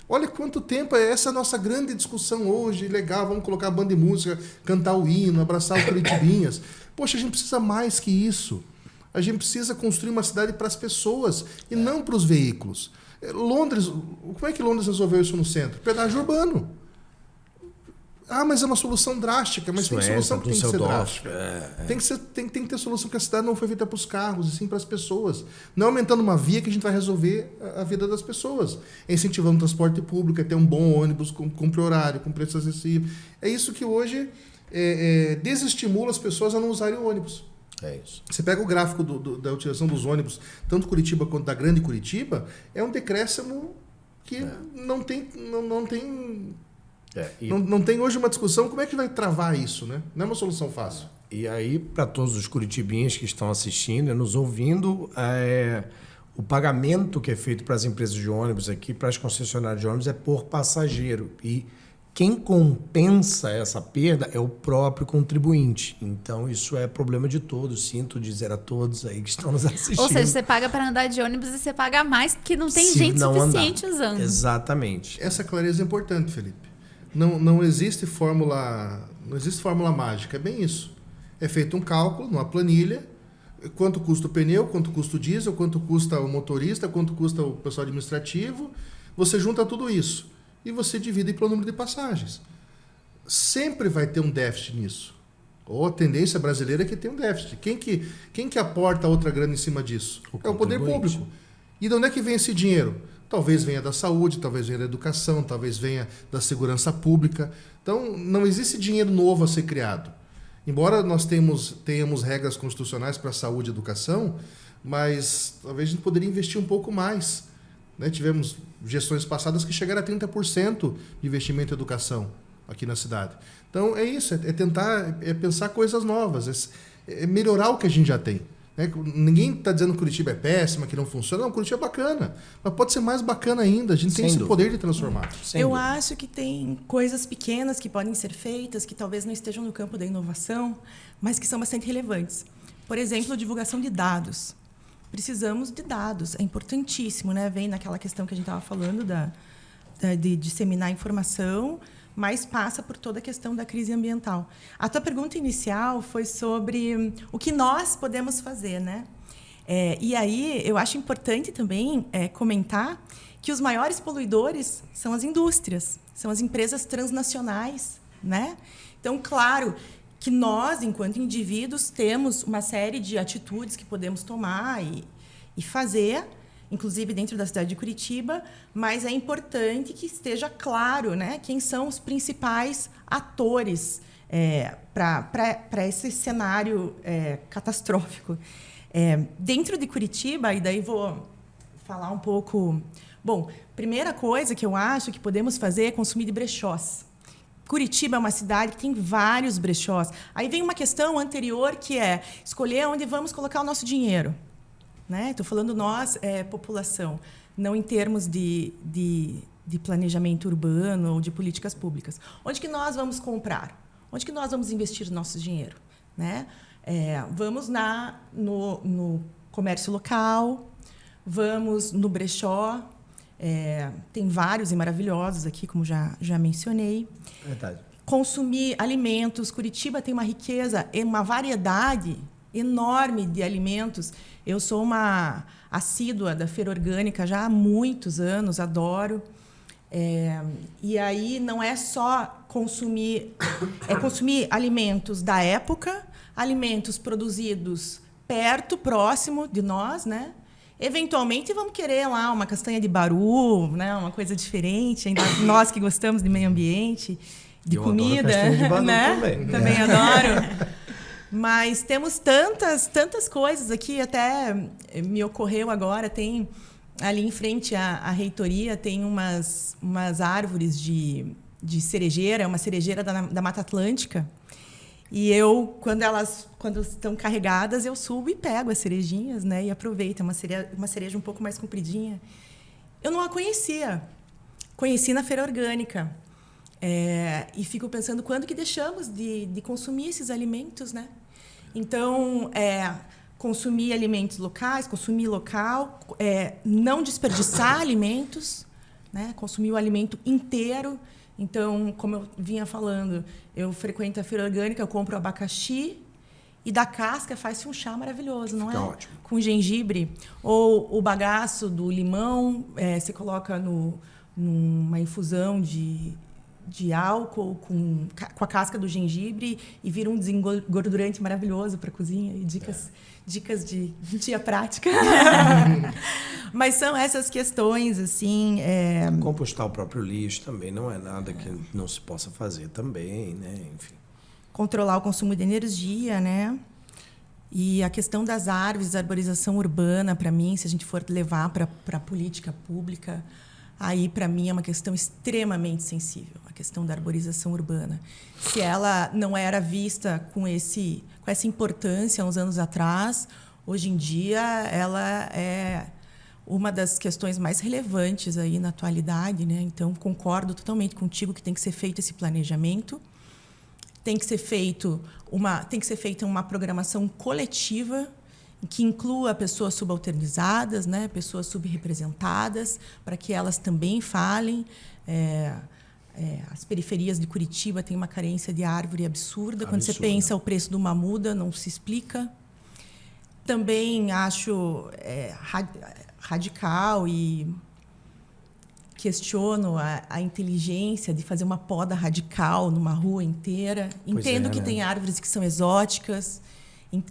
Olha quanto tempo é essa nossa grande discussão hoje, legal, vamos colocar a banda de música, cantar o hino, abraçar os curitibinhas. Poxa, a gente precisa mais que isso. A gente precisa construir uma cidade para as pessoas e não para os veículos. Londres, como é que Londres resolveu isso no centro? Pedágio urbano. Ah, mas é uma solução drástica, mas tem solução que tem que ser drástica. Tem que ter solução que a cidade não foi feita para os carros, e sim para as pessoas. Não aumentando uma via que a gente vai resolver a vida das pessoas. É incentivando o transporte público, é ter um bom ônibus, cumprir horário, com preço acessível. É isso que hoje desestimula as pessoas a não usarem o ônibus. É isso. Você pega o gráfico da utilização dos ônibus, tanto Curitiba quanto da Grande Curitiba, é um decréscimo que não tem hoje uma discussão como é que vai travar isso, né? Não é uma solução fácil. E aí, para todos os curitibinhas que estão assistindo e nos ouvindo, o pagamento que é feito para as empresas de ônibus aqui, para as concessionárias de ônibus, é por passageiro. E quem compensa essa perda é o próprio contribuinte. Então, isso é problema de todos. Sinto dizer a todos aí que estão nos assistindo. Ou seja, você paga para andar de ônibus e você paga mais porque não tem gente suficiente usando. Exatamente. Essa clareza é importante, Felipe. Não existe fórmula mágica, é bem isso. É feito um cálculo, numa planilha, quanto custa o pneu, quanto custa o diesel, quanto custa o motorista, quanto custa o pessoal administrativo. Você junta tudo isso e você divide pelo número de passagens. Sempre vai ter um déficit nisso. Ou a tendência brasileira é que tem um déficit. Quem que aporta outra grana em cima disso? É o poder público. E de onde é que vem esse dinheiro? Talvez venha da saúde, talvez venha da educação, talvez venha da segurança pública. Então, não existe dinheiro novo a ser criado. Embora nós tenhamos regras constitucionais para saúde e educação, mas talvez a gente poderia investir um pouco mais. Né? Tivemos gestões passadas que chegaram a 30% de investimento em educação aqui na cidade. Então, é isso, é tentar pensar coisas novas, é melhorar o que a gente já tem. Ninguém está dizendo que Curitiba é péssima, que não funciona. Não, Curitiba é bacana. Mas pode ser mais bacana ainda. A gente tem esse poder de transformar. Eu acho que tem coisas pequenas que podem ser feitas, que talvez não estejam no campo da inovação, mas que são bastante relevantes. Por exemplo, divulgação de dados. Precisamos de dados. É importantíssimo, né? Vem naquela questão que a gente estava falando de disseminar informação, mas passa por toda a questão da crise ambiental. A tua pergunta inicial foi sobre o que nós podemos fazer, né? E aí, eu acho importante também comentar que os maiores poluidores são as indústrias, são as empresas transnacionais, né? Então, claro que nós, enquanto indivíduos, temos uma série de atitudes que podemos tomar e fazer, inclusive dentro da cidade de Curitiba, mas é importante que esteja claro, né, quem são os principais atores para esse cenário catastrófico. Dentro de Curitiba, e daí vou falar um pouco... Bom, primeira coisa que eu acho que podemos fazer é consumir de brechós. Curitiba é uma cidade que tem vários brechós. Aí vem uma questão anterior, que é escolher onde vamos colocar o nosso dinheiro. Estou falando nós, população, não em termos de planejamento urbano ou de políticas públicas. Onde que nós vamos comprar? Onde que nós vamos investir o nosso dinheiro? Né? Vamos no comércio local, vamos no brechó. Tem vários e maravilhosos aqui, como já mencionei. Verdade. Consumir alimentos. Curitiba tem uma riqueza, uma variedade enorme de alimentos. Eu sou uma assídua da feira orgânica já há muitos anos, adoro. E aí não é só consumir... É consumir alimentos da época, alimentos produzidos perto, próximo de nós, né? Eventualmente, vamos querer lá uma castanha de baru, né? Uma coisa diferente. Ainda nós que gostamos de meio ambiente, de comida. Adoro castanha de baru né? Também adoro. Mas temos tantas coisas aqui. Até me ocorreu agora, tem ali em frente à reitoria, tem umas árvores de cerejeira, uma cerejeira da Mata Atlântica. E eu, quando estão carregadas, eu subo e pego as cerejinhas, né? E aproveito. É uma cereja um pouco mais compridinha. Eu não a conhecia. Conheci na feira orgânica. E fico pensando quando que deixamos de consumir esses alimentos, né? Então, consumir alimentos locais, consumir local, não desperdiçar alimentos, né? Consumir o alimento inteiro. Então, como eu vinha falando, eu frequento a feira orgânica, eu compro abacaxi e da casca faz-se um chá maravilhoso, não Fica é? ótimo. Com gengibre. Ou o bagaço do limão, você coloca numa infusão de álcool com a casca do gengibre e vira um desengordurante maravilhoso para a cozinha. E dicas de dia prática. Mas são essas questões, assim... Compostar o próprio lixo também não é nada que não se possa fazer também, né? Enfim. Controlar o consumo de energia, né? E a questão das árvores, da arborização urbana, para mim, se a gente for levar para a política pública, aí, para mim, é uma questão extremamente sensível, a questão da arborização urbana. Se ela não era vista com essa importância uns anos atrás, hoje em dia ela é uma das questões mais relevantes aí na atualidade, né? Então, concordo totalmente contigo que tem que ser feito esse planejamento, tem que ser feita uma programação coletiva que inclua pessoas subalternizadas, né? Pessoas subrepresentadas, para que elas também falem. As periferias de Curitiba têm uma carência de árvore absurda. Quando você pensa o preço de uma muda, não se explica. Também acho radical e questiono a inteligência de fazer uma poda radical numa rua inteira. Entendo que tem árvores que são exóticas,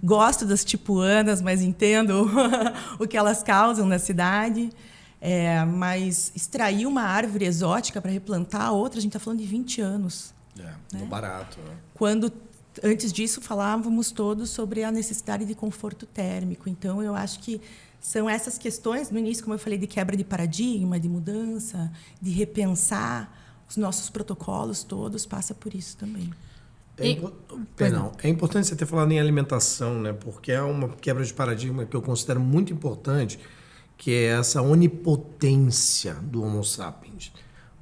gosto das tipuanas, mas entendo o que elas causam na cidade. Mas extrair uma árvore exótica para replantar outra, a gente está falando de 20 anos. No barato. Né? Quando, antes disso, falávamos todos sobre a necessidade de conforto térmico. Então, eu acho que são essas questões, no início, como eu falei, de quebra de paradigma, de mudança, de repensar os nossos protocolos todos, passa por isso também. É importante você ter falado em alimentação, né? Porque é uma quebra de paradigma que eu considero muito importante, que é essa onipotência do Homo sapiens.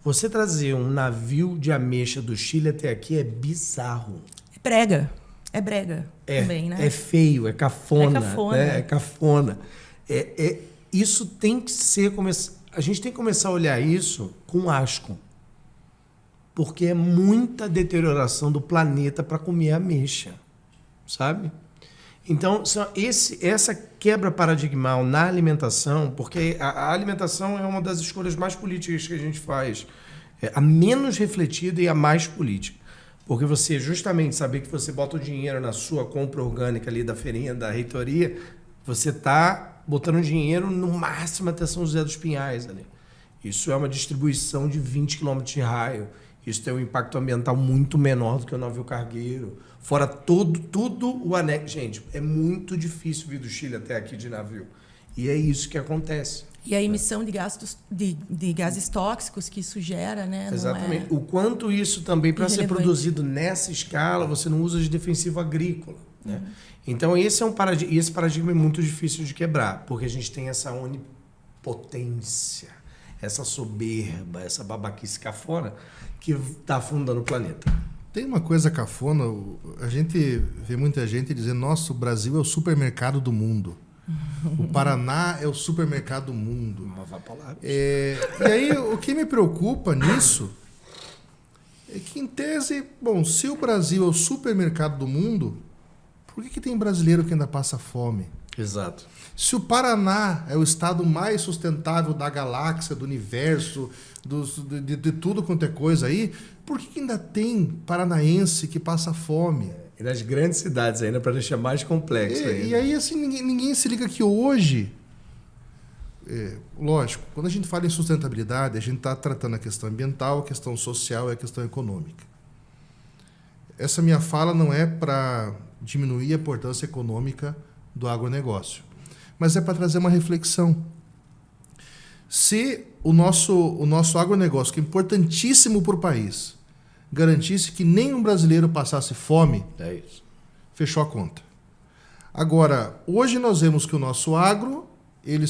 Você trazer um navio de ameixa do Chile até aqui é bizarro. É brega também, né? É feio, é cafona. É cafona. Né? É cafona. Isso tem que ser... A gente tem que começar a olhar isso com asco. Porque é muita deterioração do planeta para comer ameixa, sabe? Então, essa quebra paradigmal na alimentação, porque a alimentação é uma das escolhas mais políticas que a gente faz, a menos refletida e a mais política. Porque você justamente saber que você bota o dinheiro na sua compra orgânica ali da feirinha, da reitoria, você está botando dinheiro no máximo até São José dos Pinhais ali. Isso é uma distribuição de 20 quilômetros de raio. Isso tem um impacto ambiental muito menor do que o navio cargueiro. Fora tudo o anexo. Gente, é muito difícil vir do Chile até aqui de navio. E é isso que acontece. E a emissão de gases tóxicos que isso gera, né? Exatamente. O quanto isso também, para ser produzido nessa escala, você não usa de defensivo agrícola. Né? Então, esse paradigma é muito difícil de quebrar, porque a gente tem essa onipotência, essa soberba, essa babaquice cafona que está afundando o planeta. Tem uma coisa cafona, a gente vê muita gente dizendo, nossa, o Brasil é o supermercado do mundo. O Paraná é o supermercado do mundo. E aí, o que me preocupa nisso é que, em tese, bom, se o Brasil é o supermercado do mundo, por que tem brasileiro que ainda passa fome? Exato. Se o Paraná é o estado mais sustentável da galáxia, do universo, de tudo quanto é coisa aí, por que ainda tem paranaense que passa fome? E nas grandes cidades ainda, para deixar mais complexo ainda. E aí, assim, ninguém se liga que hoje... lógico, quando a gente fala em sustentabilidade, a gente está tratando a questão ambiental, a questão social e a questão econômica. Essa minha fala não é para diminuir a importância econômica do agronegócio, mas é para trazer uma reflexão. Se o nosso agronegócio, que é importantíssimo para o país, garantisse que nenhum brasileiro passasse fome, fechou a conta. Agora, hoje nós vemos que o nosso agro, ele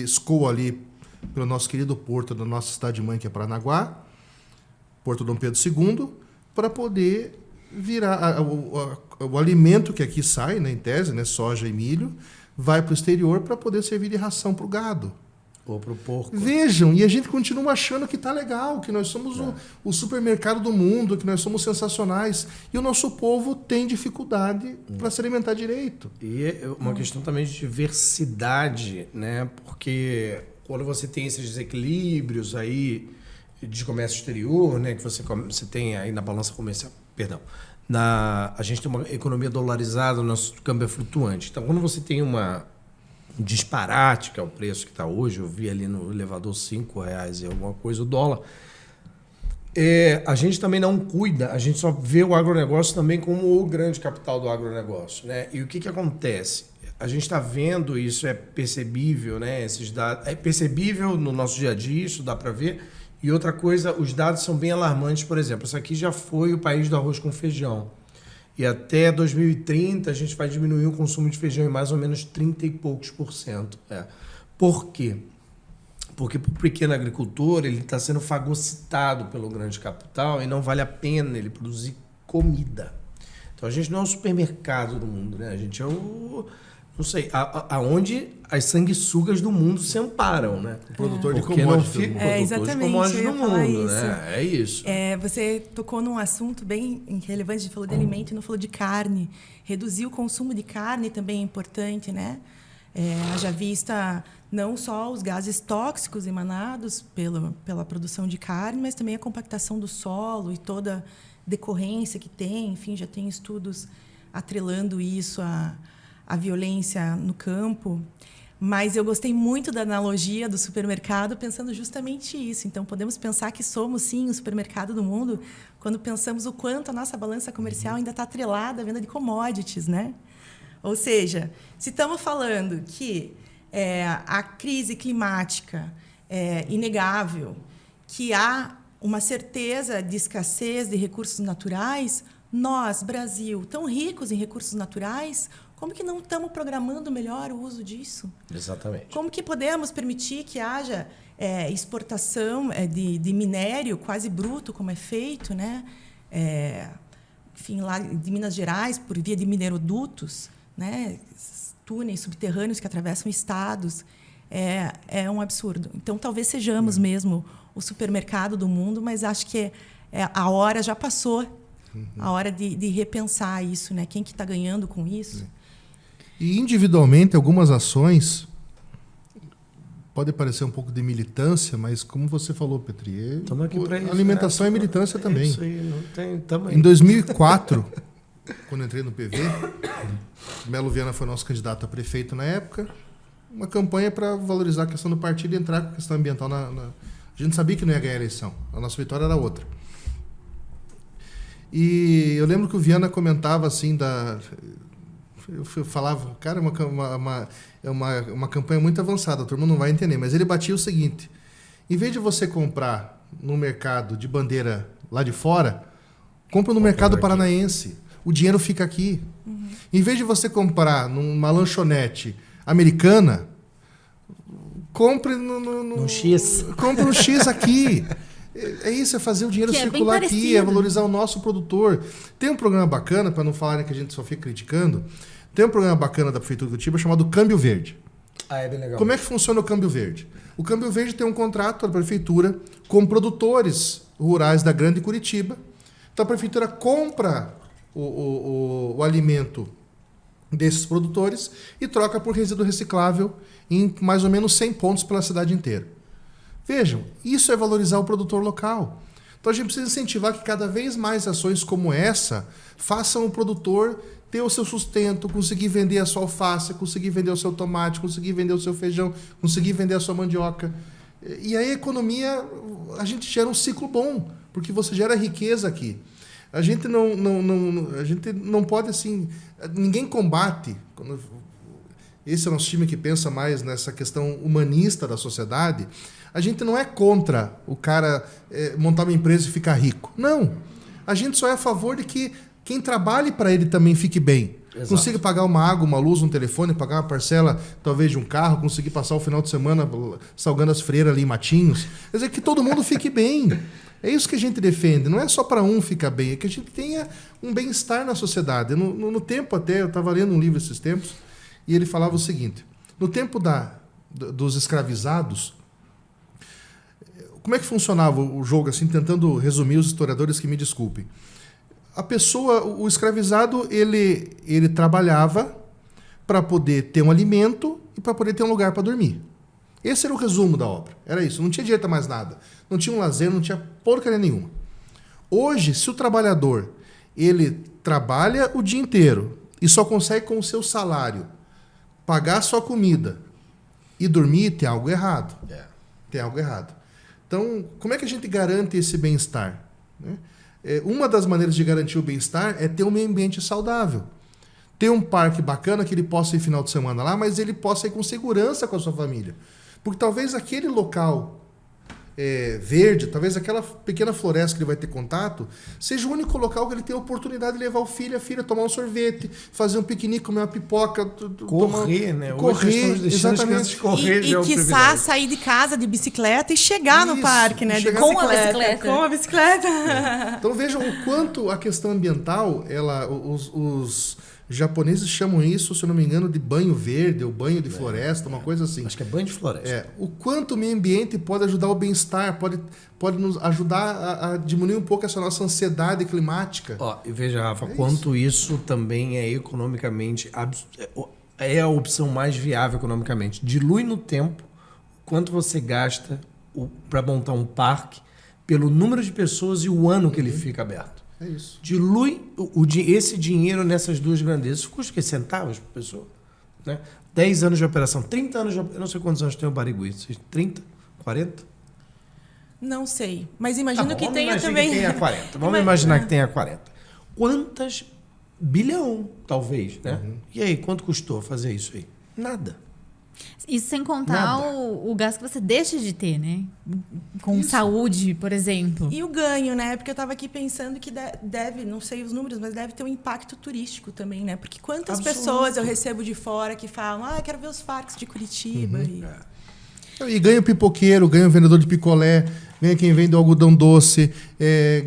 escoa ali pelo nosso querido porto da nossa cidade-mãe, que é Paranaguá, Porto Dom Pedro II, para poder virar o alimento que aqui sai, né, em tese, né, soja e milho, vai para o exterior para poder servir de ração para o gado. Ou para o porco. Vejam, e a gente continua achando que está legal, que nós somos o supermercado do mundo, que nós somos sensacionais. E o nosso povo tem dificuldade para se alimentar direito. E é uma questão também de diversidade, né? Porque quando você tem esses desequilíbrios aí de comércio exterior, né? Que você tem aí na balança comercial, perdão, a gente tem uma economia dolarizada, o nosso câmbio é flutuante. Então, quando você tem um disparate, que é o preço que está hoje, eu vi ali no elevador R$5 e alguma coisa o dólar, a gente também não cuida, a gente só vê o agronegócio também como o grande capital do agronegócio. Né? E o que acontece? A gente está vendo, isso é percebível, né? Esses dados, é percebível no nosso dia a dia, isso dá para ver. E outra coisa, os dados são bem alarmantes. Por exemplo, isso aqui já foi o país do arroz com feijão. E até 2030 a gente vai diminuir o consumo de feijão em mais ou menos 30 e poucos %. Por quê? Porque para o pequeno agricultor ele está sendo fagocitado pelo grande capital e não vale a pena ele produzir comida. Então a gente não é o supermercado do mundo, né? A gente é não sei, aonde as sanguessugas do mundo se amparam, né? O produtor de commodities do mundo. Né? É isso. Você tocou num assunto bem relevante, a gente falou de alimento e não falou de carne. Reduzir o consumo de carne também é importante, né? Haja vista não só os gases tóxicos emanados pela produção de carne, mas também a compactação do solo e toda a decorrência que tem. Enfim, já tem estudos atrelando isso a violência no campo, mas eu gostei muito da analogia do supermercado, pensando justamente isso. Então, podemos pensar que somos, sim, o supermercado do mundo, quando pensamos o quanto a nossa balança comercial ainda está atrelada à venda de commodities, né? Ou seja, se estamos falando que a crise climática é inegável, que há uma certeza de escassez de recursos naturais, nós, Brasil, tão ricos em recursos naturais, como que não estamos programando melhor o uso disso? Exatamente. Como que podemos permitir que haja exportação de minério quase bruto, como é feito, né? Enfim, lá de Minas Gerais, por via de minerodutos, né? Túneis subterrâneos que atravessam estados. É um absurdo. Então, talvez sejamos mesmo o supermercado do mundo, mas acho que a hora já passou. A hora de repensar isso, né? Quem que está ganhando com isso? E individualmente, algumas ações pode parecer um pouco de militância, mas como você falou, Petri, Estamos aqui para isso, alimentação é militância também. Isso aí, não tem tamanho. Em 2004, quando eu entrei no PV, Melo Viana foi nosso candidato a prefeito na época, uma campanha para valorizar a questão do partido e entrar com a questão ambiental A gente sabia que não ia ganhar a eleição, a nossa vitória era outra. E eu lembro que o Viana comentava assim eu falava, cara, é uma campanha muito avançada, a turma não vai entender, mas ele batia o seguinte: em vez de você comprar no mercado de bandeira lá de fora, compra no mercado paranaense, o dinheiro fica aqui. Em vez de você comprar numa lanchonete americana, compre no X. Compre no X aqui. É isso, é fazer o dinheiro Que circular é bem aqui, parecido. é valorizar o nosso produtor. Tem um programa bacana, para não falarem que a gente só fica criticando, tem um programa bacana da Prefeitura de Curitiba chamado Câmbio Verde. Ah, é bem legal. Como é que funciona o Câmbio Verde? O Câmbio Verde tem um contrato da Prefeitura com produtores rurais da Grande Curitiba. Então a Prefeitura compra o alimento desses produtores e troca por resíduo reciclável em mais ou menos 100 pontos pela cidade inteira. Vejam, isso é valorizar o produtor local. Então a gente precisa incentivar que cada vez mais ações como essa façam o produtor ter o seu sustento, conseguir vender a sua alface, conseguir vender o seu tomate, conseguir vender o seu feijão, conseguir vender a sua mandioca. E aí a economia, a gente gera um ciclo bom, porque você gera riqueza aqui. A gente não pode assim, ninguém combate. Esse é o nosso time que pensa mais nessa questão humanista da sociedade. A gente não é contra o cara montar uma empresa e ficar rico. Não. A gente só é a favor de que quem trabalhe para ele também fique bem. Exato. Consiga pagar uma água, uma luz, um telefone, pagar uma parcela talvez de um carro, conseguir passar o final de semana salgando as freiras ali em Matinhos. Quer dizer, que todo mundo fique bem. É isso que a gente defende. Não é só para um ficar bem, é que a gente tenha um bem-estar na sociedade. No tempo até, eu estava lendo um livro esses tempos, e ele falava o seguinte: no tempo dos escravizados, como é que funcionava o jogo, assim, tentando resumir, os historiadores que me desculpem. A pessoa, o escravizado, ele trabalhava para poder ter um alimento e para poder ter um lugar para dormir. Esse era o resumo da obra. Era isso. Não tinha direito a mais nada. Não tinha um lazer, não tinha porcaria nenhuma. Hoje, se o trabalhador ele trabalha o dia inteiro e só consegue com o seu salário pagar a sua comida e dormir, tem algo errado. Tem algo errado. Então, como é que a gente garante esse bem-estar? Uma das maneiras de garantir o bem-estar é ter um meio ambiente saudável. Ter um parque bacana que ele possa ir final de semana lá, mas ele possa ir com segurança com a sua família. Porque talvez aquele local verde, talvez aquela pequena floresta que ele vai ter contato, seja o único local que ele tem a oportunidade de levar o filho e a filha, tomar um sorvete, fazer um piquenique, comer uma pipoca. Correr, né? Correr, exatamente. Correr E quiçá sair de casa de bicicleta e chegar no parque, né? Com a bicicleta. Com a bicicleta. Então vejam o quanto a questão ambiental, os japoneses chamam isso, se eu não me engano, de banho verde ou banho de floresta, uma coisa assim. Acho que é banho de floresta. O quanto o meio ambiente pode ajudar o bem-estar, pode nos ajudar a diminuir um pouco essa nossa ansiedade climática. E veja, Rafa, quanto isso também é economicamente... É a opção mais viável economicamente. Dilui no tempo quanto você gasta para montar um parque pelo número de pessoas e o ano que ele fica aberto. É isso. Dilui esse dinheiro nessas duas grandezas. Custa o quê? Centavos por pessoa? Né? 10 anos de operação, 30 anos de operação. Eu não sei quantos anos tem o Barigui. 30? 40? Não sei. Mas imagino que tenha Vamos imaginar também. que tenha 40. Vamos imaginar que tenha 40. Quantas bilhão, talvez, né? E aí, quanto custou fazer isso aí? Nada. Isso sem contar o gasto que você deixa de ter, né? Com saúde, por exemplo. E o ganho, né? Porque eu estava aqui pensando que deve, não sei os números, mas deve ter um impacto turístico também, né? Porque quantas pessoas eu recebo de fora que falam, quero ver os parques de Curitiba. E ganha o pipoqueiro, ganha o vendedor de picolé, ganha quem vende o algodão doce,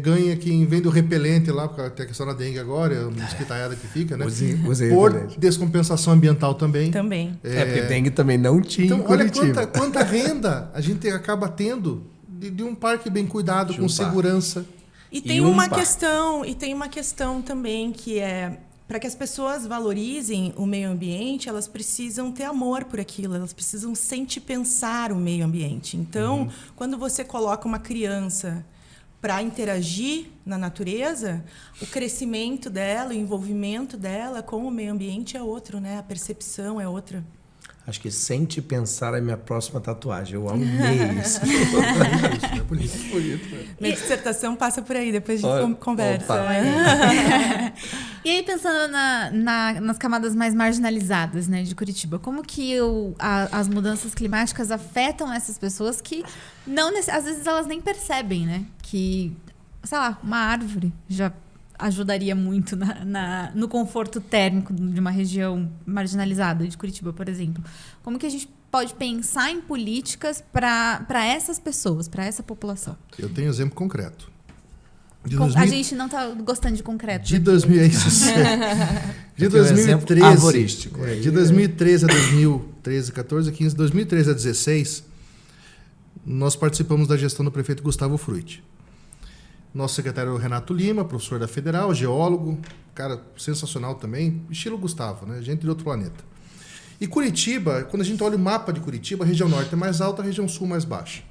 ganha quem vende o repelente lá, porque tem a questão da dengue agora, a mosquitaiada que fica, né? Usei por descompensação ambiental também. Também. Porque dengue também não tinha Então, em Curitiba. olha quanta renda a gente acaba tendo de um parque bem cuidado, com segurança. E tem uma questão também que é para que as pessoas valorizem o meio ambiente, elas precisam ter amor por aquilo, elas precisam sentir pensar o meio ambiente. Então, quando você coloca uma criança para interagir na natureza, o crescimento dela, o envolvimento dela com o meio ambiente é outro, né? A percepção é outra. Acho que Sente Pensar é minha próxima tatuagem. Eu amei isso. É bonito. Minha dissertação passa por aí, depois a gente conversa. E aí, pensando nas camadas mais marginalizadas, né, de Curitiba, como que as mudanças climáticas afetam essas pessoas que às vezes elas nem percebem, né? Que, sei lá, uma árvore já ajudaria muito no conforto térmico de uma região marginalizada de Curitiba, por exemplo. Como que a gente pode pensar em políticas para essas pessoas, para essa população? Eu tenho exemplo concreto. A gente não está gostando de concreto. De 2013 arborístico. De 2013 a 2013, 14, 15, 2013 a 16, nós participamos da gestão do prefeito Gustavo Frutti. Nosso secretário Renato Lima, professor da Federal, geólogo, cara sensacional também, estilo Gustavo, né? Gente de outro planeta. E Curitiba, quando a gente olha o mapa de Curitiba, a região norte é mais alta, a região sul mais baixa.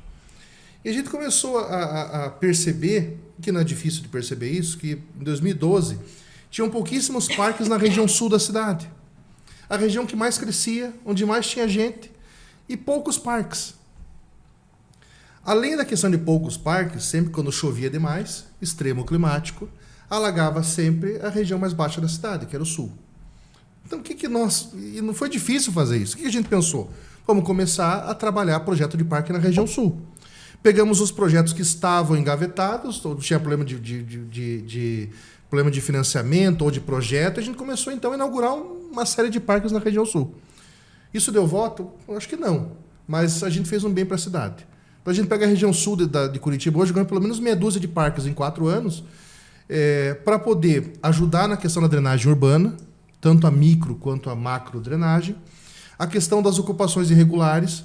E a gente começou a perceber, que não é difícil de perceber isso, que em 2012 tinham pouquíssimos parques na região sul da cidade. A região que mais crescia, onde mais tinha gente, e poucos parques. Além da questão de poucos parques, sempre quando chovia demais, extremo climático, alagava sempre a região mais baixa da cidade, que era o sul. Então, e não foi difícil fazer isso. O que a gente pensou? Vamos começar a trabalhar projeto de parque na região sul. Pegamos os projetos que estavam engavetados, ou tinha problema problema de financiamento ou de projeto, e a gente começou então a inaugurar uma série de parques na região sul. Isso deu voto? Eu acho que não, mas a gente fez um bem para a cidade. A gente pega a região sul de Curitiba hoje, ganha pelo menos meia dúzia de parques em 4 anos, para poder ajudar na questão da drenagem urbana, tanto a micro quanto a macro drenagem, a questão das ocupações irregulares,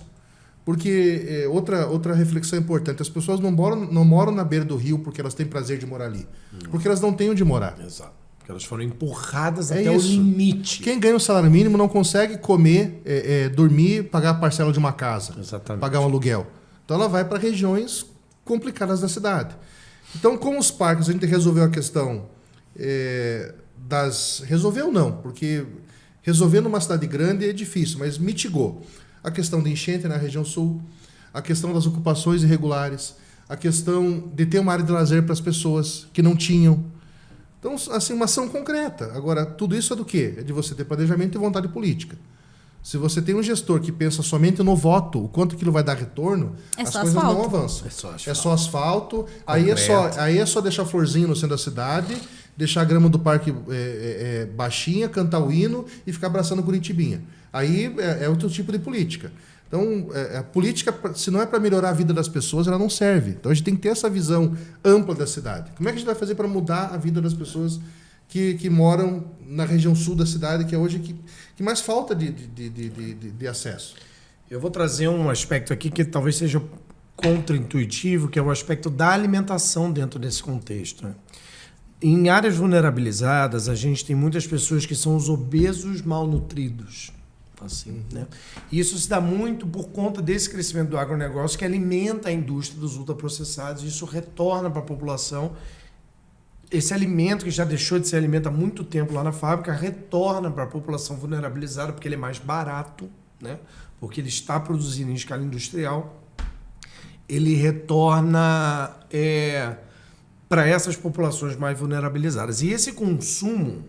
porque outra reflexão importante, as pessoas não moram na beira do rio porque elas têm prazer de morar ali, porque elas não têm onde morar. Exato. Porque elas foram empurradas até o limite. Quem ganha o salário mínimo não consegue comer, dormir, pagar a parcela de uma casa, pagar um aluguel. Então ela vai para regiões complicadas da cidade. Então, com os parques, a gente resolveu a questão resolveu não, porque resolver numa cidade grande é difícil, mas mitigou. A questão de enchente na região sul, a questão das ocupações irregulares, a questão de ter uma área de lazer para as pessoas que não tinham. Então, assim, uma ação concreta. Agora, tudo isso é do quê? É de você ter planejamento e vontade política. Se você tem um gestor que pensa somente no voto, o quanto aquilo vai dar retorno, as coisas não avançam. É só asfalto. Aí é só deixar florzinho no centro da cidade, deixar a grama do parque baixinha, cantar o hino e ficar abraçando Curitibinha. Aí é outro tipo de política. Então, a política, se não é para melhorar a vida das pessoas, ela não serve. Então, a gente tem que ter essa visão ampla da cidade. Como é que a gente vai fazer para mudar a vida das pessoas que moram na região sul da cidade, que é hoje que mais falta de acesso? Eu vou trazer um aspecto aqui que talvez seja contraintuitivo, que é o aspecto da alimentação dentro desse contexto. Em áreas vulnerabilizadas, a gente tem muitas pessoas que são os obesos malnutridos. Assim, né? E isso se dá muito por conta desse crescimento do agronegócio que alimenta a indústria dos ultraprocessados. Isso retorna para a população. Esse alimento, que já deixou de ser alimento há muito tempo lá na fábrica, retorna para a população vulnerabilizada porque ele é mais barato, né? Porque ele está produzindo em escala industrial. Ele retorna para essas populações mais vulnerabilizadas. E esse consumo,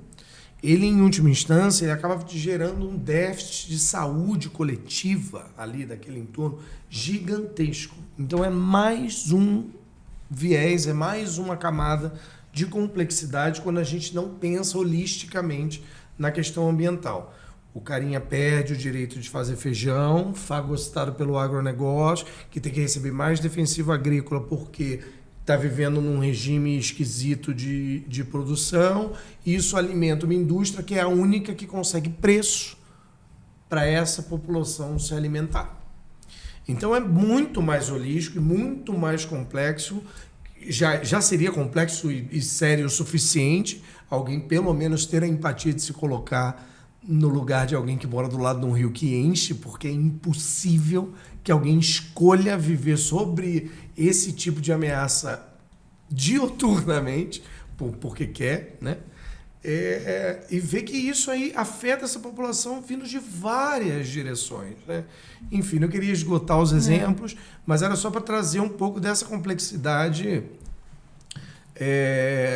ele, em última instância, ele acaba gerando um déficit de saúde coletiva ali daquele entorno gigantesco. Então, é mais um viés, é mais uma camada de complexidade quando a gente não pensa holisticamente na questão ambiental. O carinha perde o direito de fazer feijão, fagocitado pelo agronegócio, que tem que receber mais defensivo agrícola porque está vivendo num regime esquisito de produção, e isso alimenta uma indústria que é a única que consegue preço para essa população se alimentar. Então é muito mais holístico e muito mais complexo já seria complexo e sério o suficiente alguém pelo menos ter a empatia de se colocar no lugar de alguém que mora do lado de um rio que enche, porque é impossível que alguém escolha viver sobre esse tipo de ameaça diuturnamente, porque quer, né? E ver que isso aí afeta essa população vindo de várias direções, né? Enfim, não queria esgotar os exemplos, mas era só para trazer um pouco dessa complexidade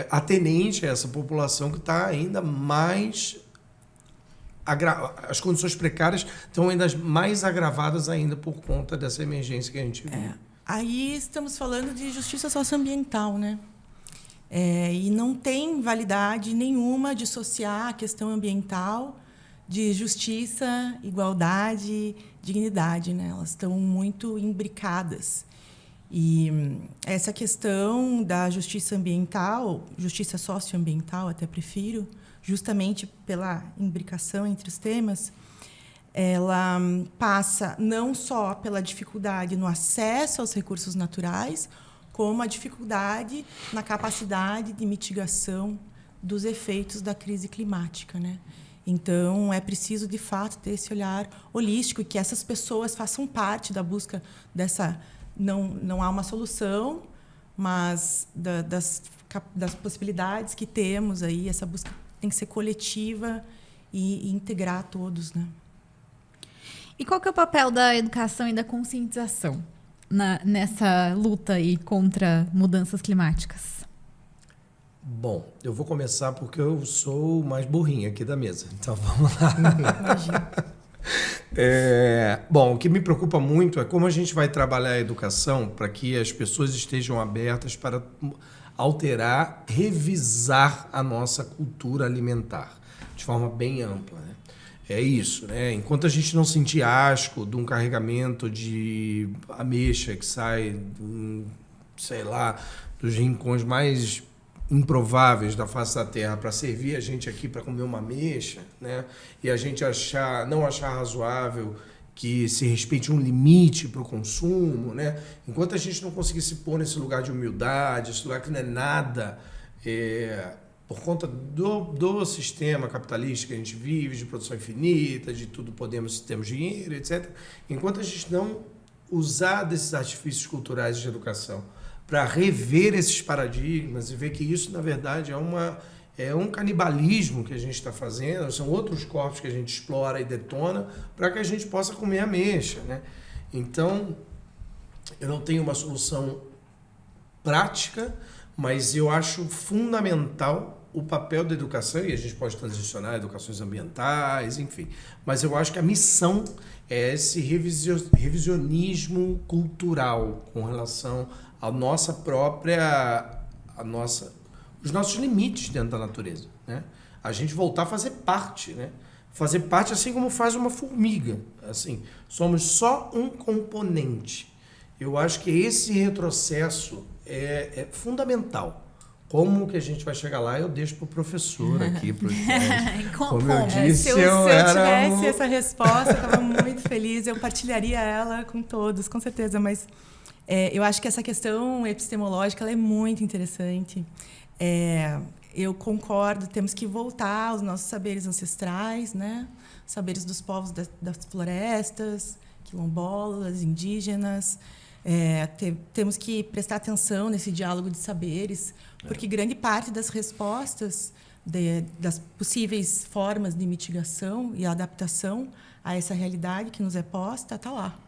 atenente a essa população que está ainda mais... As condições precárias estão ainda mais agravadas ainda por conta dessa emergência que a gente vive. Aí estamos falando de justiça socioambiental, né? E não tem validade nenhuma dissociar a questão ambiental de justiça, igualdade, dignidade, né? Elas estão muito imbricadas. E essa questão da justiça ambiental, justiça socioambiental, até prefiro, justamente pela imbricação entre os temas, ela passa não só pela dificuldade no acesso aos recursos naturais, como a dificuldade na capacidade de mitigação dos efeitos da crise climática, né? Então, é preciso, de fato, ter esse olhar holístico e que essas pessoas façam parte da busca dessa... Não há uma solução, mas das possibilidades que temos aí, essa busca tem que ser coletiva e integrar todos, né? E qual que é o papel da educação e da conscientização nessa luta aí contra mudanças climáticas? Bom, eu vou começar porque eu sou o mais burrinho aqui da mesa. Então, vamos lá. Imagina. Bom, o que me preocupa muito é como a gente vai trabalhar a educação para que as pessoas estejam abertas para alterar, revisar a nossa cultura alimentar de forma bem ampla, né? É isso, né? Enquanto a gente não sentir asco de um carregamento de ameixa que sai, sei lá, dos rincões mais improváveis da face da Terra para servir a gente aqui para comer uma ameixa, né? E a gente não achar razoável que se respeite um limite para o consumo, né? Enquanto a gente não conseguir se pôr nesse lugar de humildade, esse lugar que não é nada, por conta do sistema capitalista que a gente vive, de produção infinita, de tudo temos dinheiro, etc. Enquanto a gente não usar desses artifícios culturais de educação para rever esses paradigmas e ver que isso, na verdade, é um canibalismo que a gente está fazendo, são outros corpos que a gente explora e detona para que a gente possa comer ameixa, né? Então, eu não tenho uma solução prática, mas eu acho fundamental o papel da educação, e a gente pode transicionar a educações ambientais, enfim. Mas eu acho que a missão é esse revisionismo cultural com relação à nossa própria... os nossos limites dentro da natureza, né? A gente voltar a fazer parte, né? Fazer parte assim como faz uma formiga. Assim, somos só um componente. Eu acho que esse retrocesso é fundamental. Como que a gente vai chegar lá, eu deixo para o professor aqui. Como eu disse, se eu tivesse essa resposta, eu estava muito feliz. Eu partilharia ela com todos, com certeza. Mas eu acho que essa questão epistemológica ela é muito interessante. Eu concordo, temos que voltar aos nossos saberes ancestrais, né? Saberes dos povos das florestas, quilombolas, indígenas. Temos que prestar atenção nesse diálogo de saberes, porque grande parte das respostas das possíveis formas de mitigação e adaptação a essa realidade que nos é posta está lá.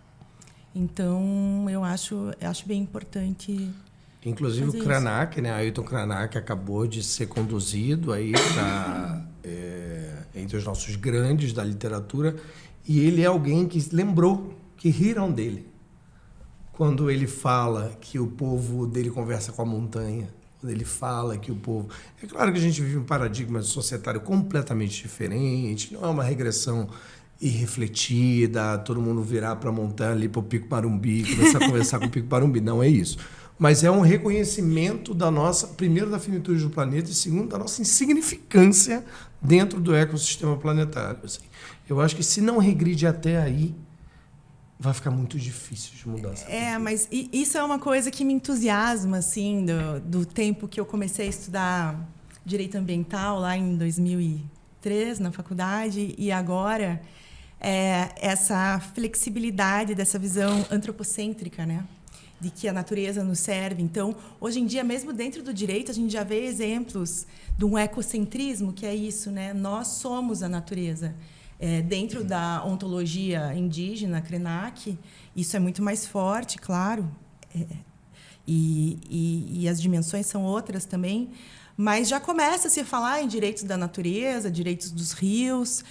Então, eu acho bem importante. Inclusive o Krenak, né? Ailton Krenak acabou de ser conduzido aí entre os nossos grandes da literatura, e ele é alguém que lembrou que riram dele quando ele fala que o povo dele conversa com a montanha, quando ele fala que o povo... É claro que a gente vive um paradigma societário completamente diferente, não é uma regressão irrefletida, todo mundo virar para a montanha ali para o Pico Marumbi, começar a conversar com o Pico Marumbi, não é isso. Mas é um reconhecimento da nossa, primeiro, da finitude do planeta e, segundo, da nossa insignificância dentro do ecossistema planetário. Assim. Eu acho que se não regride até aí, vai ficar muito difícil de mudar essa cultura. Mas isso é uma coisa que me entusiasma, assim, do tempo que eu comecei a estudar Direito Ambiental, lá em 2003, na faculdade, e agora essa flexibilidade dessa visão antropocêntrica, né? De que a natureza nos serve. Então, hoje em dia, mesmo dentro do direito, a gente já vê exemplos de um ecocentrismo, que é isso, né? Nós somos a natureza. Dentro da ontologia indígena, Krenak, isso é muito mais forte, claro, e as dimensões são outras também, mas já começa a se falar em direitos da natureza, direitos dos rios.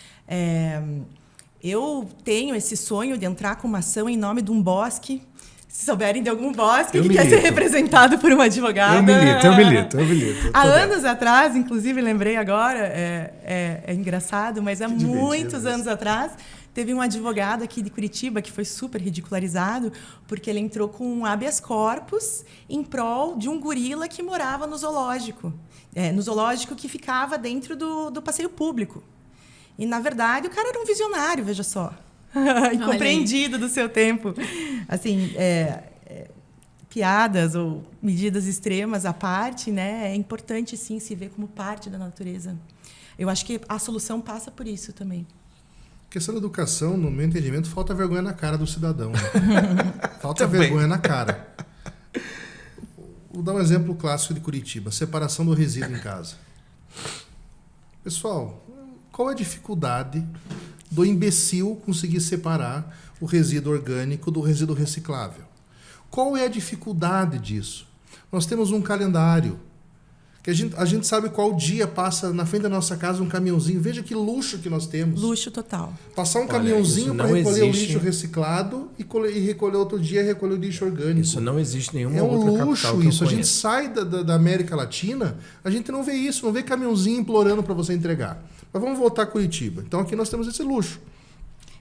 Eu tenho esse sonho de entrar com uma ação em nome de um bosque. Se souberem de algum bosque que quer ser representado por uma advogada. Eu milito. Há anos atrás, inclusive, lembrei agora, é engraçado, mas há muitos anos atrás, teve um advogado aqui de Curitiba que foi super ridicularizado porque ele entrou com um habeas corpus em prol de um gorila que morava no zoológico. No zoológico que ficava dentro do passeio público. E, na verdade, o cara era um visionário, veja só. Incompreendido do seu tempo. Assim, piadas ou medidas extremas à parte, né? É importante, sim, se ver como parte da natureza. Eu acho que a solução passa por isso também. A questão da educação, no meu entendimento, falta vergonha na cara do cidadão. Né? Falta vergonha na cara. Vou dar um exemplo clássico de Curitiba. Separação do resíduo em casa. Pessoal, qual é a dificuldade do imbecil conseguir separar o resíduo orgânico do resíduo reciclável? Qual é a dificuldade disso? Nós temos um calendário, que a gente sabe qual dia passa na frente da nossa casa um caminhãozinho. Veja que luxo que nós temos. Luxo total. Passar um caminhãozinho para recolher o lixo reciclado e recolher outro dia recolher o lixo orgânico. Isso não existe nenhuma outra capital. É um luxo isso. A gente sai da América Latina, a gente não vê isso, não vê caminhãozinho implorando para você entregar. Mas vamos voltar a Curitiba. Então aqui nós temos esse luxo.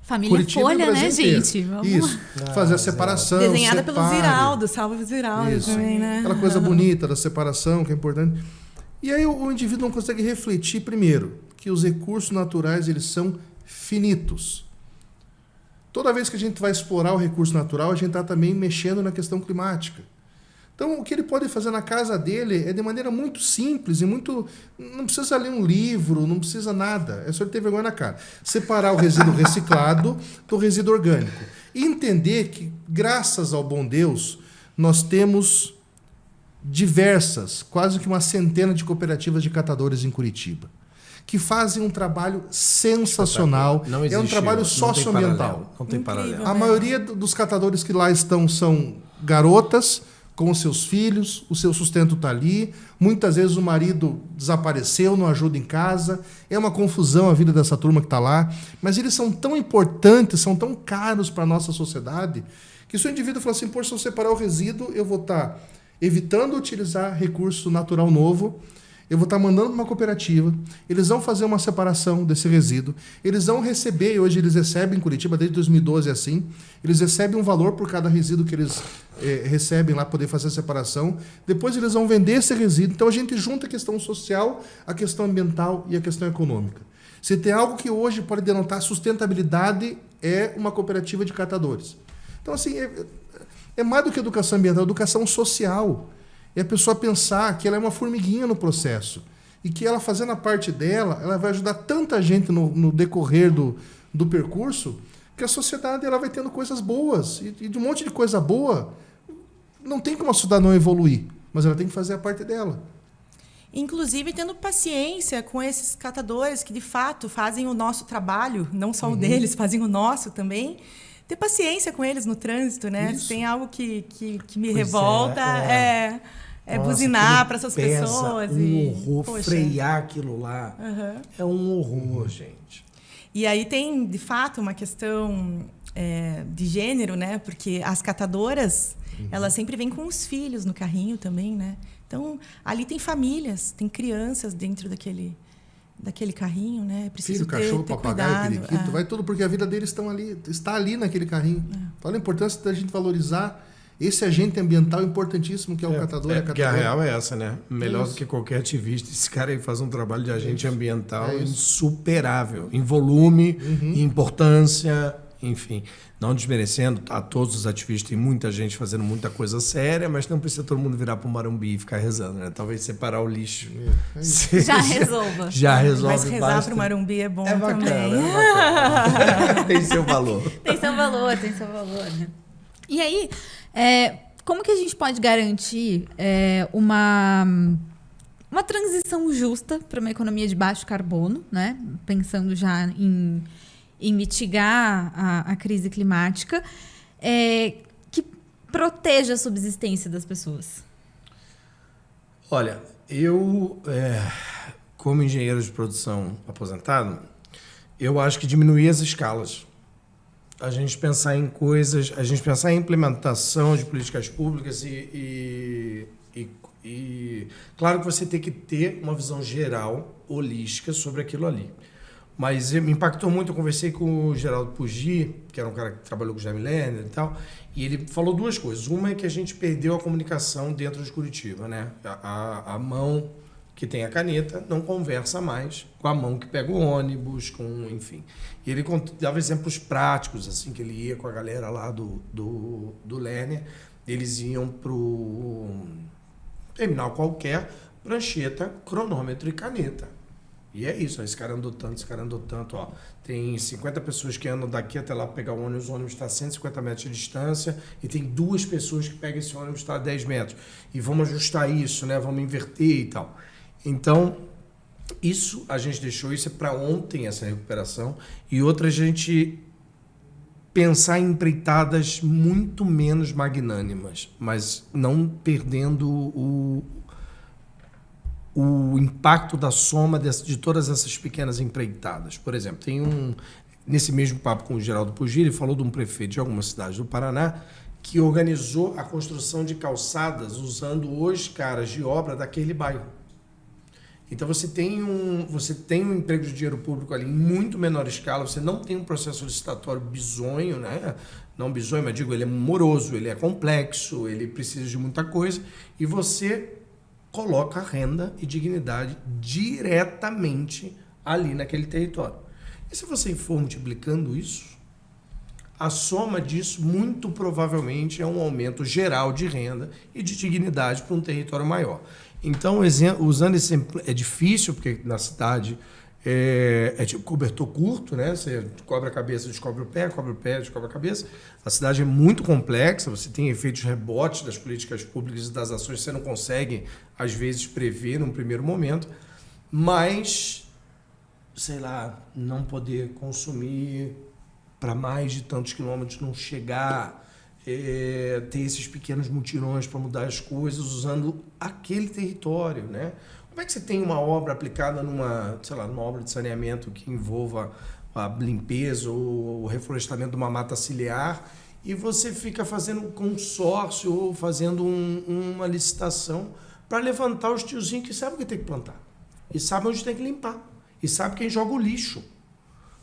Família Curitiba Folha, né, gente? Vamos... Isso. Fazer a separação. Desenhada pelo Ziraldo, salve Ziraldo também, né? Aquela coisa bonita da separação, que é importante. E aí o indivíduo não consegue refletir, primeiro, que os recursos naturais eles são finitos. Toda vez que a gente vai explorar o recurso natural, a gente está também mexendo na questão climática. Então, o que ele pode fazer na casa dele é de maneira muito simples e muito... Não precisa ler um livro, não precisa nada. É só ele ter vergonha na cara. Separar o resíduo reciclado do resíduo orgânico. E entender que, graças ao bom Deus, nós temos diversas, quase que uma centena de cooperativas de catadores em Curitiba, que fazem um trabalho sensacional. É um trabalho socioambiental. Não tem paralelo. A maioria dos catadores que lá estão são garotas com os seus filhos, o seu sustento está ali. Muitas vezes o marido desapareceu, não ajuda em casa. É uma confusão a vida dessa turma que está lá. Mas eles são tão importantes, são tão caros para a nossa sociedade, que se o indivíduo fala assim, pô, se eu separar o resíduo, eu vou estar evitando utilizar recurso natural novo, eu vou estar mandando para uma cooperativa, eles vão fazer uma separação desse resíduo, eles vão receber, hoje eles recebem em Curitiba, desde 2012 é assim, eles recebem um valor por cada resíduo que eles recebem lá, poder fazer a separação, depois eles vão vender esse resíduo, então a gente junta a questão social, a questão ambiental e a questão econômica. Se tem algo que hoje pode denotar sustentabilidade, é uma cooperativa de catadores. Então, assim, é mais do que educação ambiental, é educação social. É a pessoa pensar que ela é uma formiguinha no processo e que ela fazendo a parte dela, ela vai ajudar tanta gente no decorrer do percurso, que a sociedade ela vai tendo coisas boas. E de um monte de coisa boa, não tem como a sociedade não evoluir, mas ela tem que fazer a parte dela. Inclusive tendo paciência com esses catadores que, de fato, fazem o nosso trabalho, não só o deles, fazem o nosso também. Ter paciência com eles no trânsito, né? Se tem algo que me revolta, nossa, buzinar para essas pessoas. Um horror, frear aquilo lá. É um horror, gente. E aí tem, de fato, uma questão de gênero, né? Porque as catadoras, elas sempre vêm com os filhos no carrinho também, né? Então, ali tem famílias, tem crianças dentro daquele carrinho, né? Preciso filho, cachorro, ter papagaio, cuidado. periquito, vai tudo, porque a vida deles está ali naquele carrinho. Olha a importância da gente valorizar esse agente ambiental importantíssimo que é o catador. Porque a real é essa, né? Melhor do que qualquer ativista, esse cara aí faz um trabalho de agente ambiental insuperável, em volume, em importância, enfim, não desmerecendo, tá? Todos os ativistas, tem muita gente fazendo muita coisa séria, mas não precisa todo mundo virar para o Marumbi e ficar rezando, né? Talvez separar o lixo. Já resolva. Já resolve. Mas rezar para o Marumbi é bom também. É bacana. Tem seu valor. Tem seu valor, né? E aí, como que a gente pode garantir uma transição justa para uma economia de baixo carbono, né? Pensando já em mitigar a crise climática, que proteja a subsistência das pessoas? Olha, eu, como engenheiro de produção aposentado, eu acho que diminuir as escalas. A gente pensar em coisas, a gente pensar em implementação de políticas públicas e claro que você tem que ter uma visão geral, holística, sobre aquilo ali. Mas me impactou muito, eu conversei com o Geraldo Puggi, que era um cara que trabalhou com o Jaime Lerner e tal, e ele falou duas coisas. Uma é que a gente perdeu a comunicação dentro de Curitiba, né? A mão que tem a caneta não conversa mais com a mão que pega o ônibus, enfim. E ele dava exemplos práticos, assim, que ele ia com a galera lá do Lerner, eles iam pro terminal qualquer, prancheta, cronômetro e caneta. E é isso, ó, esse cara andou tanto, ó. Tem 50 pessoas que andam daqui até lá pegar o ônibus está a 150 metros de distância e tem 2 pessoas que pegam esse ônibus está a 10 metros. E vamos ajustar isso, né? Vamos inverter e tal. Então, isso a gente deixou, isso é para ontem, essa recuperação. E outra, a gente pensar em empreitadas muito menos magnânimas, mas não perdendo o impacto da soma de todas essas pequenas empreitadas. Por exemplo, nesse mesmo papo com o Geraldo Puggi, ele falou de um prefeito de alguma cidade do Paraná que organizou a construção de calçadas usando os caras de obra daquele bairro. Então você tem um emprego de dinheiro público ali em muito menor escala, você não tem um processo licitatório bizonho, né? Não bizonho, mas digo, ele é moroso, ele é complexo, ele precisa de muita coisa, e você coloca renda e dignidade diretamente ali naquele território. E se você for multiplicando isso, a soma disso muito provavelmente é um aumento geral de renda e de dignidade para um território maior. Então, usando esse exemplo, é difícil, porque na cidade é tipo cobertor curto, né? Você cobre a cabeça, descobre o pé, descobre a cabeça. A cidade é muito complexa, você tem efeitos rebotes das políticas públicas e das ações que você não consegue, às vezes, prever num primeiro momento, mas, sei lá, não poder consumir para mais de tantos quilômetros, não chegar, ter esses pequenos mutirões para mudar as coisas usando aquele território, né? Como é que você tem uma obra aplicada numa obra de saneamento que envolva a limpeza ou o reflorestamento de uma mata ciliar e você fica fazendo um consórcio ou fazendo uma licitação para levantar os tiozinhos que sabem o que tem que plantar e sabem onde tem que limpar e sabem quem joga o lixo.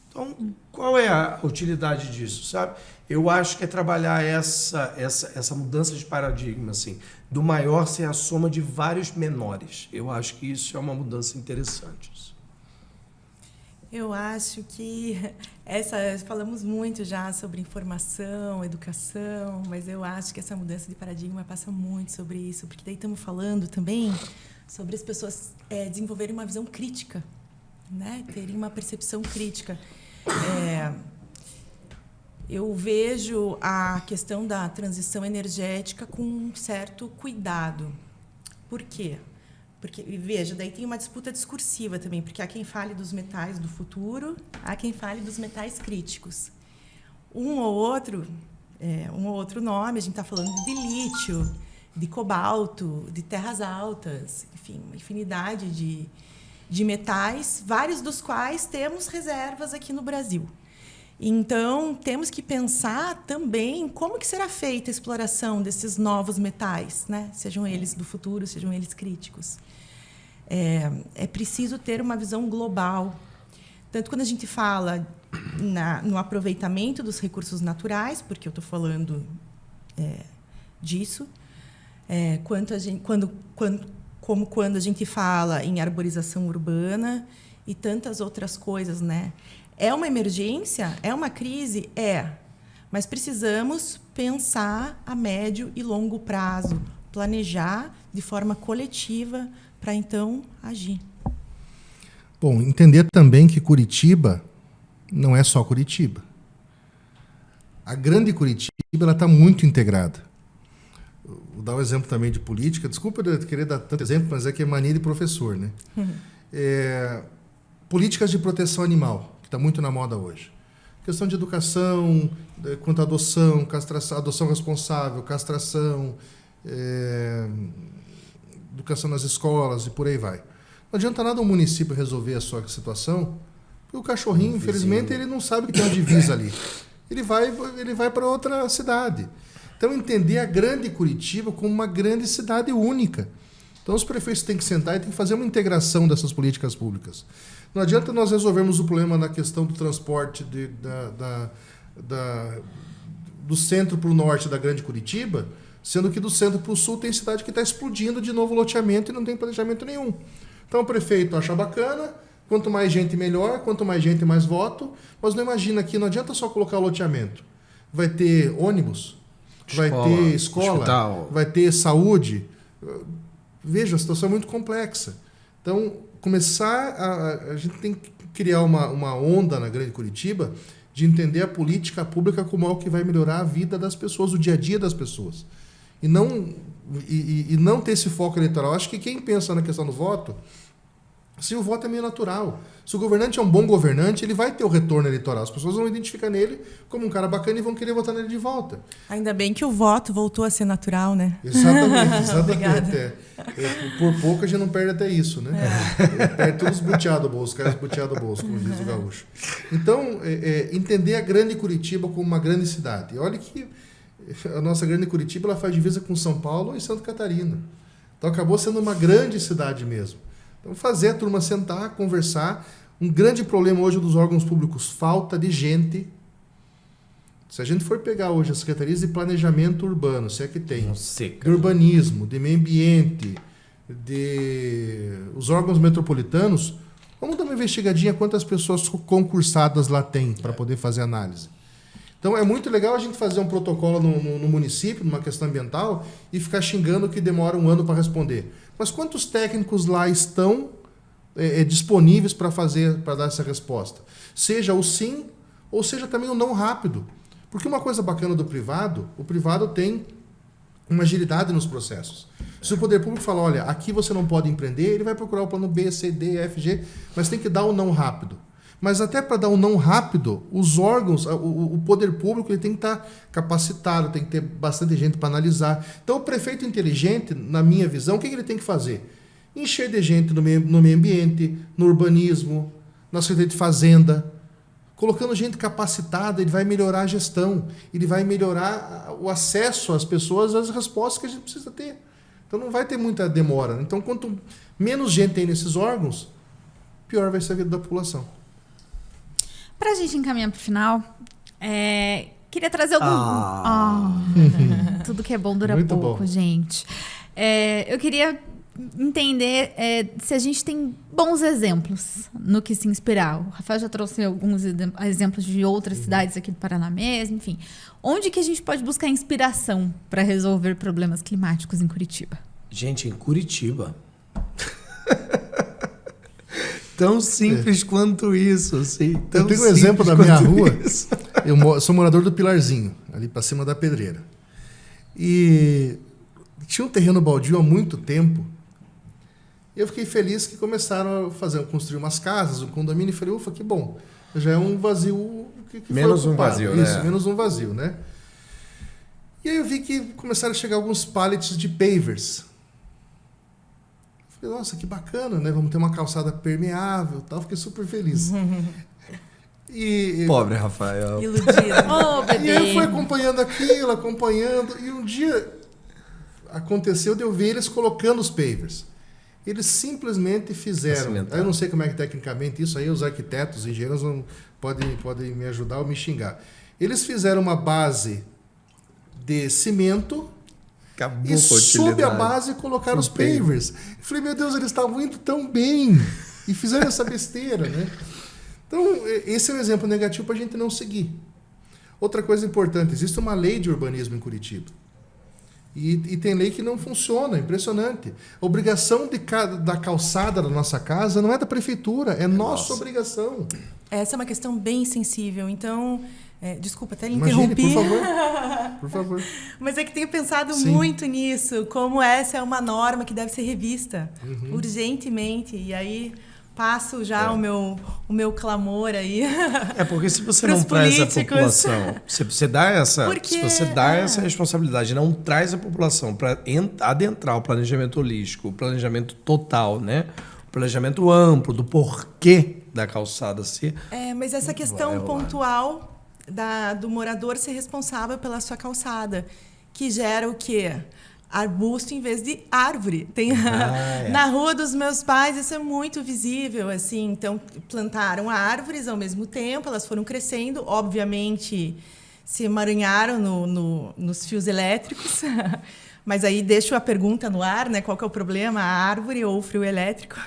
Então, qual é a utilidade disso, sabe? Eu acho que é trabalhar essa mudança de paradigma, assim, do maior ser a soma de vários menores. Eu acho que isso é uma mudança interessante. Eu acho que falamos muito já sobre informação, educação, mas eu acho que essa mudança de paradigma passa muito sobre isso, porque daí estamos falando também sobre as pessoas desenvolverem uma visão crítica, né? Terem uma percepção crítica. Eu vejo a questão da transição energética com um certo cuidado. Por quê? Porque, veja, daí tem uma disputa discursiva também, porque há quem fale dos metais do futuro, há quem fale dos metais críticos. Um ou outro nome, a gente está falando de lítio, de cobalto, de terras altas, enfim, uma infinidade de metais, vários dos quais temos reservas aqui no Brasil. Então, temos que pensar também como que será feita a exploração desses novos metais, né? Sejam eles do futuro, sejam eles críticos. É preciso ter uma visão global. Tanto quando a gente fala no aproveitamento dos recursos naturais, porque eu estou falando disso, como quando a gente fala em arborização urbana e tantas outras coisas, né? É uma emergência? É uma crise? É. Mas precisamos pensar a médio e longo prazo, planejar de forma coletiva para então agir. Bom, entender também que Curitiba não é só Curitiba. A grande Curitiba está muito integrada. Vou dar um exemplo também de política. Desculpa eu querer dar tanto exemplo, mas é que é mania de professor, né? Políticas de proteção animal, que está muito na moda hoje. Questão de educação, quanto à adoção, castração, adoção responsável, castração, educação nas escolas e por aí vai. Não adianta nada um município resolver a sua situação, porque o cachorrinho, infelizmente, ele não sabe que tem uma divisa ali. Ele vai para outra cidade. Então, entender a grande Curitiba como uma grande cidade única. Então, os prefeitos têm que sentar e têm que fazer uma integração dessas políticas públicas. Não adianta nós resolvermos o problema na questão do transporte do centro para o norte da grande Curitiba, sendo que do centro para o sul tem cidade que está explodindo de novo loteamento e não tem planejamento nenhum. Então, o prefeito acha bacana, quanto mais gente melhor, quanto mais gente mais voto, mas não imagina que não adianta só colocar loteamento. Vai ter ônibus, vai ter escola, hospital, vai ter saúde. Veja, a situação é muito complexa. Então, a gente tem que criar uma onda na grande Curitiba de entender a política pública como algo que vai melhorar a vida das pessoas, o dia a dia das pessoas. E não ter esse foco eleitoral. Acho que quem pensa na questão do voto, se o voto é meio natural. Se o governante é um bom governante, ele vai ter o retorno eleitoral. As pessoas vão identificar nele como um cara bacana e vão querer votar nele de volta. Ainda bem que o voto voltou a ser natural, né? Exatamente. Por pouco a gente não perde até isso, né? Perde todos os buteados do bolso, cai os buteados do bolso, como diz o gaúcho. Então, entender a grande Curitiba como uma grande cidade. E olha que a nossa grande Curitiba ela faz divisa com São Paulo e Santa Catarina. Então, acabou sendo uma grande cidade mesmo. Então, fazer a turma sentar, conversar. Um grande problema hoje dos órgãos públicos, falta de gente. Se a gente for pegar hoje as secretarias de planejamento urbano, se é que tem, de urbanismo, de meio ambiente, os órgãos metropolitanos, vamos dar uma investigadinha quantas pessoas concursadas lá tem para poder fazer análise. Então, é muito legal a gente fazer um protocolo no município, numa questão ambiental, e ficar xingando que demora um ano para responder. Mas quantos técnicos lá estão disponíveis para dar essa resposta? Seja o sim, ou seja também o não rápido. Porque uma coisa bacana do privado, o privado tem uma agilidade nos processos. Se o poder público falar, olha, aqui você não pode empreender, ele vai procurar o plano B, C, D, F, G, mas tem que dar o não rápido. Mas até para dar um não rápido, os órgãos, o poder público ele tem que estar capacitado, tem que ter bastante gente para analisar. Então, o prefeito inteligente, na minha visão, o que ele tem que fazer? Encher de gente no meio ambiente, no urbanismo, na Secretaria de Fazenda. Colocando gente capacitada, ele vai melhorar a gestão, ele vai melhorar o acesso às pessoas, às respostas que a gente precisa ter. Então, não vai ter muita demora. Então, quanto menos gente tem nesses órgãos, pior vai ser a vida da população. Para a gente encaminhar para o final, queria trazer tudo que é bom dura muito pouco, bom. gente. Eu queria entender se a gente tem bons exemplos no que se inspirar. O Rafael já trouxe alguns exemplos de outras cidades aqui do Paraná mesmo, enfim. Onde que a gente pode buscar inspiração para resolver problemas climáticos em Curitiba? Gente, em Curitiba... Tão simples quanto isso, assim. Eu tenho um exemplo da minha rua. Eu sou morador do Pilarzinho, ali para cima da Pedreira. E tinha um terreno baldio há muito tempo. E eu fiquei feliz que começaram a construir umas casas, um condomínio. E falei, ufa, que bom. Já é um vazio que menos foi ocupado. Um vazio, isso, né? Menos um vazio, né? E aí eu vi que começaram a chegar alguns pallets de pavers. Falei, nossa, que bacana, né? Vamos ter uma calçada permeável e tal. Fiquei super feliz. Pobre Rafael. Iludido. E eu fui acompanhando aquilo, e um dia aconteceu de eu ver eles colocando os pavers. Eles simplesmente fizeram. Eu não sei como é que tecnicamente isso aí, os arquitetos, os engenheiros podem me ajudar ou me xingar. Eles fizeram uma base de cimento. Acabou e sob a base colocaram os pavers. Eu falei, meu Deus, eles estavam indo tão bem. E fizeram essa besteira, né? Então, esse é um exemplo negativo para a gente não seguir. Outra coisa importante, existe uma lei de urbanismo em Curitiba. E tem lei que não funciona, impressionante. A obrigação da calçada da nossa casa não é da prefeitura, é nossa obrigação. Essa é uma questão bem sensível, então... desculpa, até lhe Imagine, interrompi. por favor. Por favor. Mas é que tenho pensado Sim. muito nisso, como essa é uma norma que deve ser revista urgentemente. E aí passo já o meu clamor aí. Porque se você Pros não traz a políticos. população, se você dá essa responsabilidade, não traz a população para adentrar o planejamento holístico, o planejamento total, né? O planejamento amplo do porquê da calçada ser. Mas essa questão pontual do morador ser responsável pela sua calçada, que gera o quê? Arbusto em vez de árvore. Tem na rua dos meus pais, isso é muito visível, assim. Então, plantaram árvores ao mesmo tempo, elas foram crescendo, obviamente se emaranharam nos fios elétricos. Mas aí deixo a pergunta no ar, né? Qual que é o problema, a árvore ou o fio elétrico?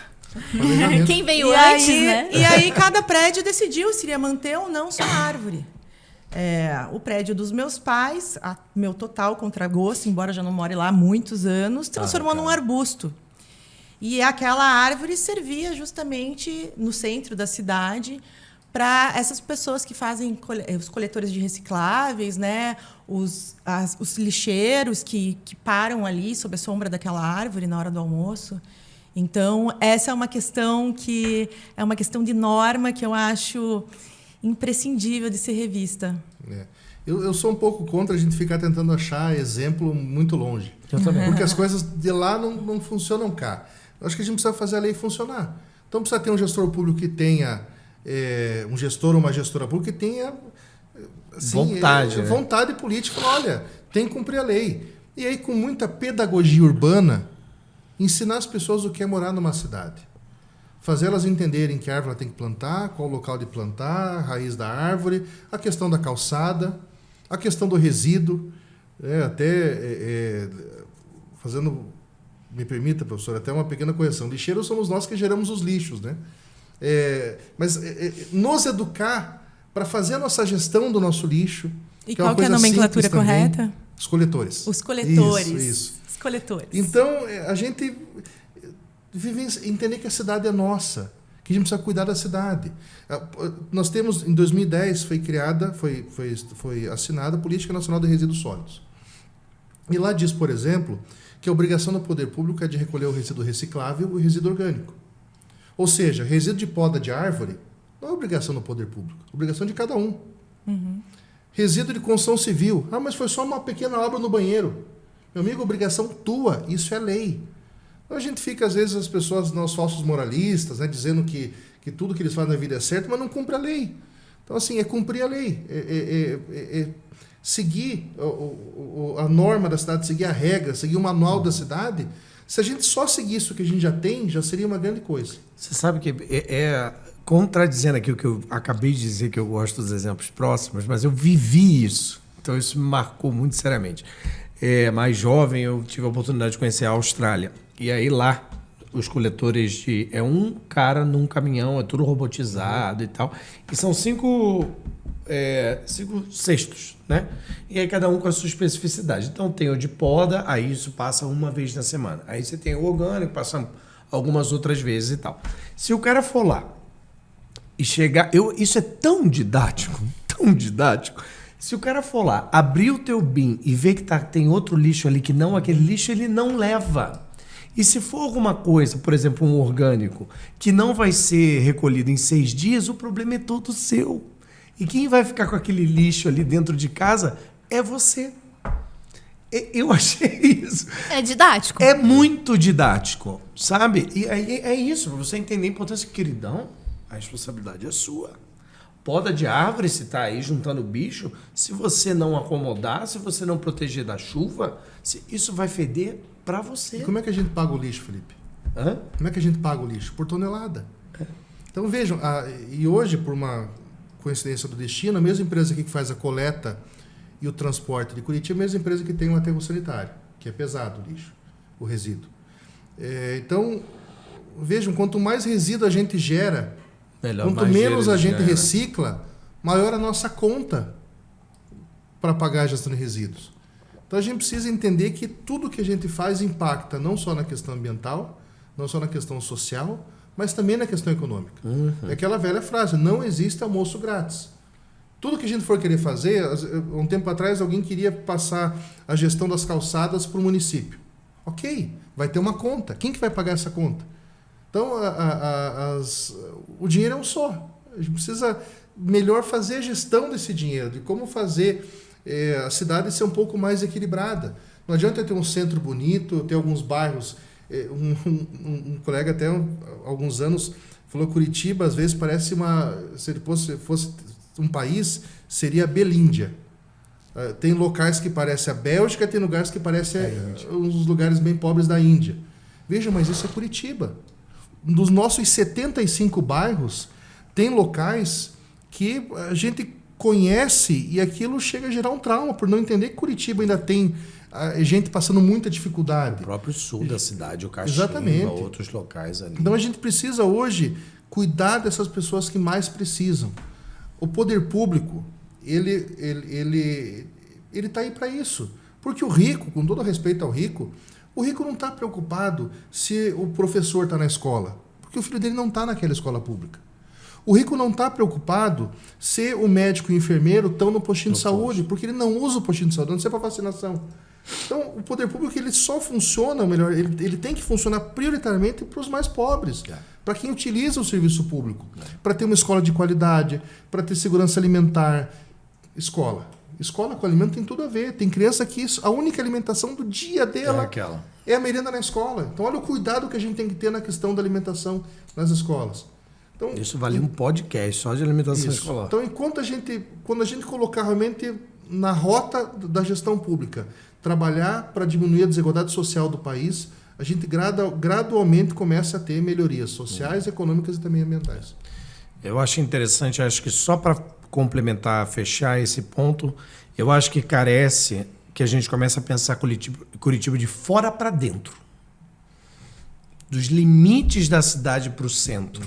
Quem veio antes, né? E aí cada prédio decidiu se iria manter ou não sua árvore. O prédio dos meus pais, meu total contragosto, embora já não more lá há muitos anos, transformou num arbusto. E aquela árvore servia justamente no centro da cidade para essas pessoas que fazem os coletores de recicláveis, né? Os lixeiros que param ali sob a sombra daquela árvore na hora do almoço. Então, essa é uma questão de norma que eu acho imprescindível de ser revista. Eu sou um pouco contra a gente ficar tentando achar exemplo muito longe. Eu também. Porque as coisas de lá não funcionam cá. Eu acho que a gente precisa fazer a lei funcionar. Então precisa ter um gestor público que tenha, um gestor ou uma gestora pública que tenha assim, vontade política. Olha, tem que cumprir a lei. E aí, com muita pedagogia urbana, ensinar as pessoas o que é morar numa cidade. Fazer elas entenderem que árvore ela tem que plantar, qual o local de plantar, a raiz da árvore, a questão da calçada, a questão do resíduo, fazendo, me permita, professor, até uma pequena correção. Lixeiros somos nós que geramos os lixos, né? Mas nos educar para fazer a nossa gestão do nosso lixo. E qual que é a nomenclatura correta? Os coletores. Os coletores. Isso. Os coletores. Então, a gente entender que a cidade é nossa, que a gente precisa cuidar da cidade. Nós temos, em 2010, foi assinada a Política Nacional de Resíduos Sólidos. E lá diz, por exemplo, que a obrigação do poder público é de recolher o resíduo reciclável e o resíduo orgânico. Ou seja, resíduo de poda de árvore não é obrigação do poder público, é obrigação de cada um. Resíduo de construção civil. Mas foi só uma pequena obra no banheiro. Meu amigo, obrigação tua, isso é lei. Então a gente fica, às vezes, as pessoas, nós falsos moralistas, né, dizendo que tudo que eles fazem na vida é certo, mas não cumpre a lei. Então, assim, é cumprir a lei. Seguir a norma da cidade, seguir a regra, seguir o manual da cidade. Se a gente só seguisse o que a gente já tem, já seria uma grande coisa. Você sabe que contradizendo aqui o que eu acabei de dizer, que eu gosto dos exemplos próximos, mas eu vivi isso. Então, isso me marcou muito seriamente. Mais jovem, eu tive a oportunidade de conhecer a Austrália. E aí lá, os coletores é um cara num caminhão, é tudo robotizado e tal. E são 5 cestos, né? E aí cada um com a sua especificidade. Então tem o de poda, aí isso passa uma vez na semana. Aí você tem o orgânico, passa algumas outras vezes e tal. Se o cara for lá e chegar... isso é tão didático. Se o cara for lá, abrir o teu bin e ver que tem outro lixo ali que não aquele lixo, ele não leva. E se for alguma coisa, por exemplo, um orgânico, que não vai ser recolhido em 6 dias, o problema é todo seu. E quem vai ficar com aquele lixo ali dentro de casa é você. Eu achei isso. É didático. É muito didático, sabe? E aí é isso, para você entender a importância. Queridão, a responsabilidade é sua. Poda de árvore, se está aí juntando bicho, se você não acomodar, se você não proteger da chuva, isso vai feder para você. E como é que a gente paga o lixo, Felipe? Como é que a gente paga o lixo? Por tonelada. Então vejam, e hoje, por uma coincidência do destino, a mesma empresa aqui que faz a coleta e o transporte de Curitiba é a mesma empresa que tem um aterro sanitário, que é pesado o lixo, o resíduo. Então, vejam, quanto mais resíduo a gente gera Quanto menos a gente recicla, maior a nossa conta para pagar a gestão de resíduos. Então a gente precisa entender que tudo que a gente faz impacta não só na questão ambiental, não só na questão social, mas também na questão econômica. É aquela velha frase, não existe almoço grátis. Tudo que a gente for querer fazer, um tempo atrás alguém queria passar a gestão das calçadas para o município. Ok, vai ter uma conta. Quem que vai pagar essa conta? Então, o dinheiro é um só. A gente precisa melhor fazer a gestão desse dinheiro, de como fazer a cidade ser um pouco mais equilibrada. Não adianta eu ter um centro bonito, ter alguns bairros. Um colega até há alguns anos falou que Curitiba, às vezes, parece se ele fosse um país, seria a Belíndia. Tem locais que parecem a Bélgica, tem lugares que parecem uns lugares bem pobres da Índia. Veja, mas isso é Curitiba. Dos nossos 75 bairros, tem locais que a gente conhece e aquilo chega a gerar um trauma, por não entender que Curitiba ainda tem gente passando muita dificuldade. O próprio sul da cidade, o Caximba, exatamente, outros locais ali. Então a gente precisa hoje cuidar dessas pessoas que mais precisam. O poder público, ele está aí para isso. Porque o rico, com todo respeito ao rico, o rico não está preocupado se o professor está na escola, porque o filho dele não está naquela escola pública. O rico não está preocupado se o médico e o enfermeiro estão no postinho de saúde, porque ele não usa o postinho de saúde, não sei para vacinação. Então, o poder público ele só funciona, ou melhor, ele tem que funcionar prioritariamente para os mais pobres, para quem utiliza o serviço público, para ter uma escola de qualidade, para ter segurança alimentar. Escola com alimento tem tudo a ver. Tem criança que a única alimentação do dia dela é a merenda na escola. Então, olha o cuidado que a gente tem que ter na questão da alimentação nas escolas. Então, isso vale um podcast só de alimentação escolar. Então, quando a gente colocar realmente na rota da gestão pública, trabalhar para diminuir a desigualdade social do país, a gente gradualmente começa a ter melhorias sociais, econômicas e também ambientais. Eu acho interessante, acho que só para complementar, fechar esse ponto, eu acho que carece que a gente comece a pensar Curitiba de fora para dentro. Dos limites da cidade para o centro.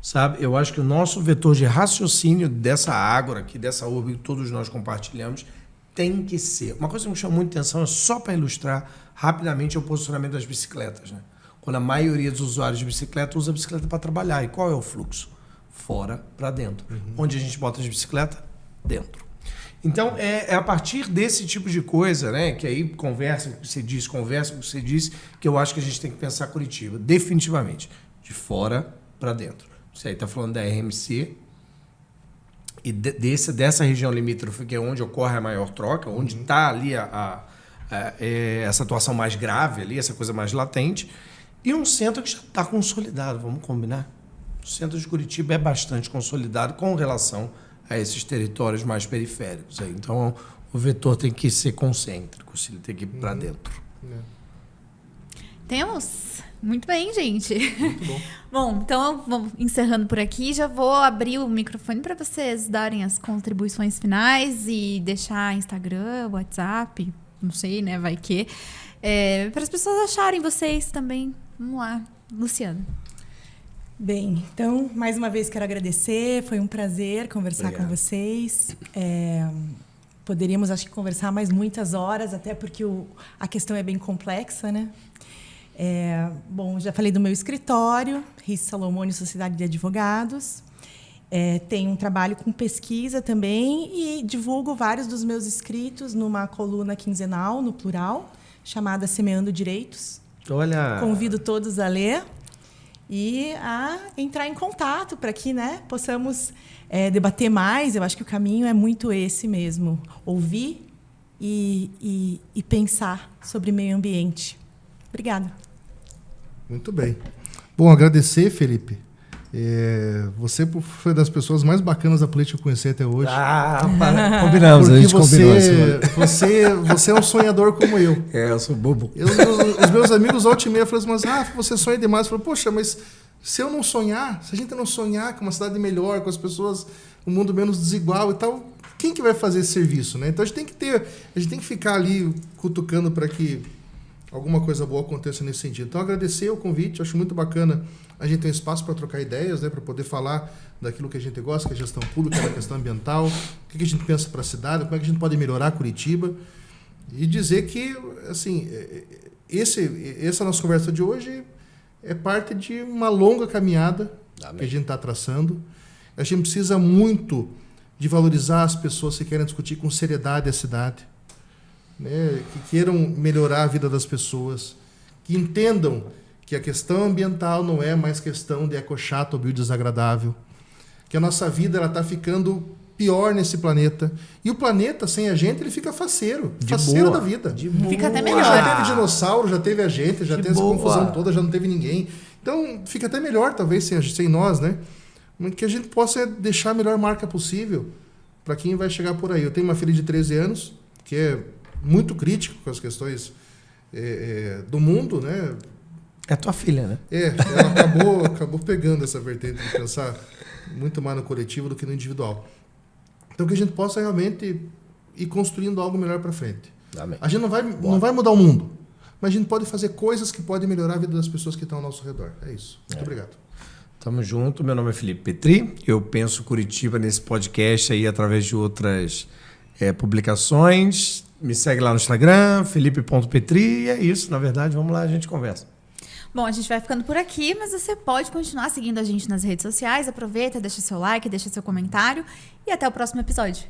Sabe? Eu acho que o nosso vetor de raciocínio dessa ágora aqui, dessa urbe que todos nós compartilhamos, tem que ser. Uma coisa que me chama muita atenção, é só para ilustrar rapidamente, o posicionamento das bicicletas. Né? Quando a maioria dos usuários de bicicleta usa a bicicleta para trabalhar. E qual é o fluxo? Fora para dentro. Onde a gente bota as bicicletas? Dentro. Então, é a partir desse tipo de coisa, né, que aí conversa com o que você disse, que eu acho que a gente tem que pensar Curitiba, definitivamente, de fora para dentro. Você aí está falando da RMC e dessa região limítrofe, que é onde ocorre a maior troca, onde está ali essa atuação mais grave, ali, essa coisa mais latente, e um centro que já está consolidado, vamos combinar? O centro de Curitiba é bastante consolidado com relação a esses territórios mais periféricos. Aí. Então, o vetor tem que ser concêntrico, ele tem que ir para dentro. Temos? Muito bem, gente. Muito bom. Bom, então vamos encerrando por aqui. Já vou abrir o microfone para vocês darem as contribuições finais e deixar Instagram, WhatsApp, não sei, né? Vai que. Para as pessoas acharem vocês também. Vamos lá, Luciana. Bem, então, mais uma vez quero agradecer. Foi um prazer conversar com vocês. Poderíamos, acho que, conversar mais muitas horas, até porque a questão é bem complexa, né? Bom, já falei do meu escritório, Rice Salomone Sociedade de Advogados. Tenho um trabalho com pesquisa também e divulgo vários dos meus escritos numa coluna quinzenal, no Plural, chamada Semeando Direitos. Olha! Convido todos a ler e a entrar em contato para que, né, possamos debater mais. Eu acho que o caminho é muito esse mesmo, ouvir e pensar sobre meio ambiente. Obrigada. Muito bem. Bom, agradecer, Felipe. Você foi das pessoas mais bacanas da política que eu conheci até hoje. Combinamos, porque a gente combinou. Você é um sonhador como eu. Eu sou bobo. Os meus amigos, volta e meia, falam assim, mas você sonha demais. Eu falo, poxa, mas se eu não sonhar, se a gente não sonhar com uma cidade melhor, com as pessoas, um mundo menos desigual e tal, quem que vai fazer esse serviço, né? Então a gente tem que ficar ali cutucando para que alguma coisa boa aconteça nesse sentido. Então, agradecer o convite, acho muito bacana a gente ter um espaço para trocar ideias, né, para poder falar daquilo que a gente gosta, que é a gestão pública, da questão ambiental, o que a gente pensa para a cidade, como é que a gente pode melhorar Curitiba, e dizer que, assim, essa nossa conversa de hoje é parte de uma longa caminhada que a gente está traçando. A gente precisa muito de valorizar as pessoas que querem discutir com seriedade a cidade, né, que queiram melhorar a vida das pessoas, que entendam que a questão ambiental não é mais questão de ecochato ou biodesagradável, que a nossa vida está ficando pior nesse planeta. E o planeta, sem a gente, ele fica faceiro da vida. Fica até melhor. Já teve dinossauro, já teve a gente, já teve essa confusão toda, já não teve ninguém. Então, fica até melhor, talvez, sem nós, né? Que a gente possa deixar a melhor marca possível para quem vai chegar por aí. Eu tenho uma filha de 13 anos, que é muito crítico com as questões do mundo, né? É tua filha, né? Ela acabou pegando essa vertente de pensar muito mais no coletivo do que no individual. Então, que a gente possa realmente ir construindo algo melhor para frente. Amém. A gente não vai mudar o mundo, mas a gente pode fazer coisas que podem melhorar a vida das pessoas que estão ao nosso redor. É isso. Muito obrigado. Tamo junto. Meu nome é Felipe Petri. Eu penso Curitiba nesse podcast aí através de outras publicações. Me segue lá no Instagram, felipe.petri. E é isso, na verdade. Vamos lá, a gente conversa. Bom, a gente vai ficando por aqui, mas você pode continuar seguindo a gente nas redes sociais. Aproveita, deixa seu like, deixa seu comentário e até o próximo episódio.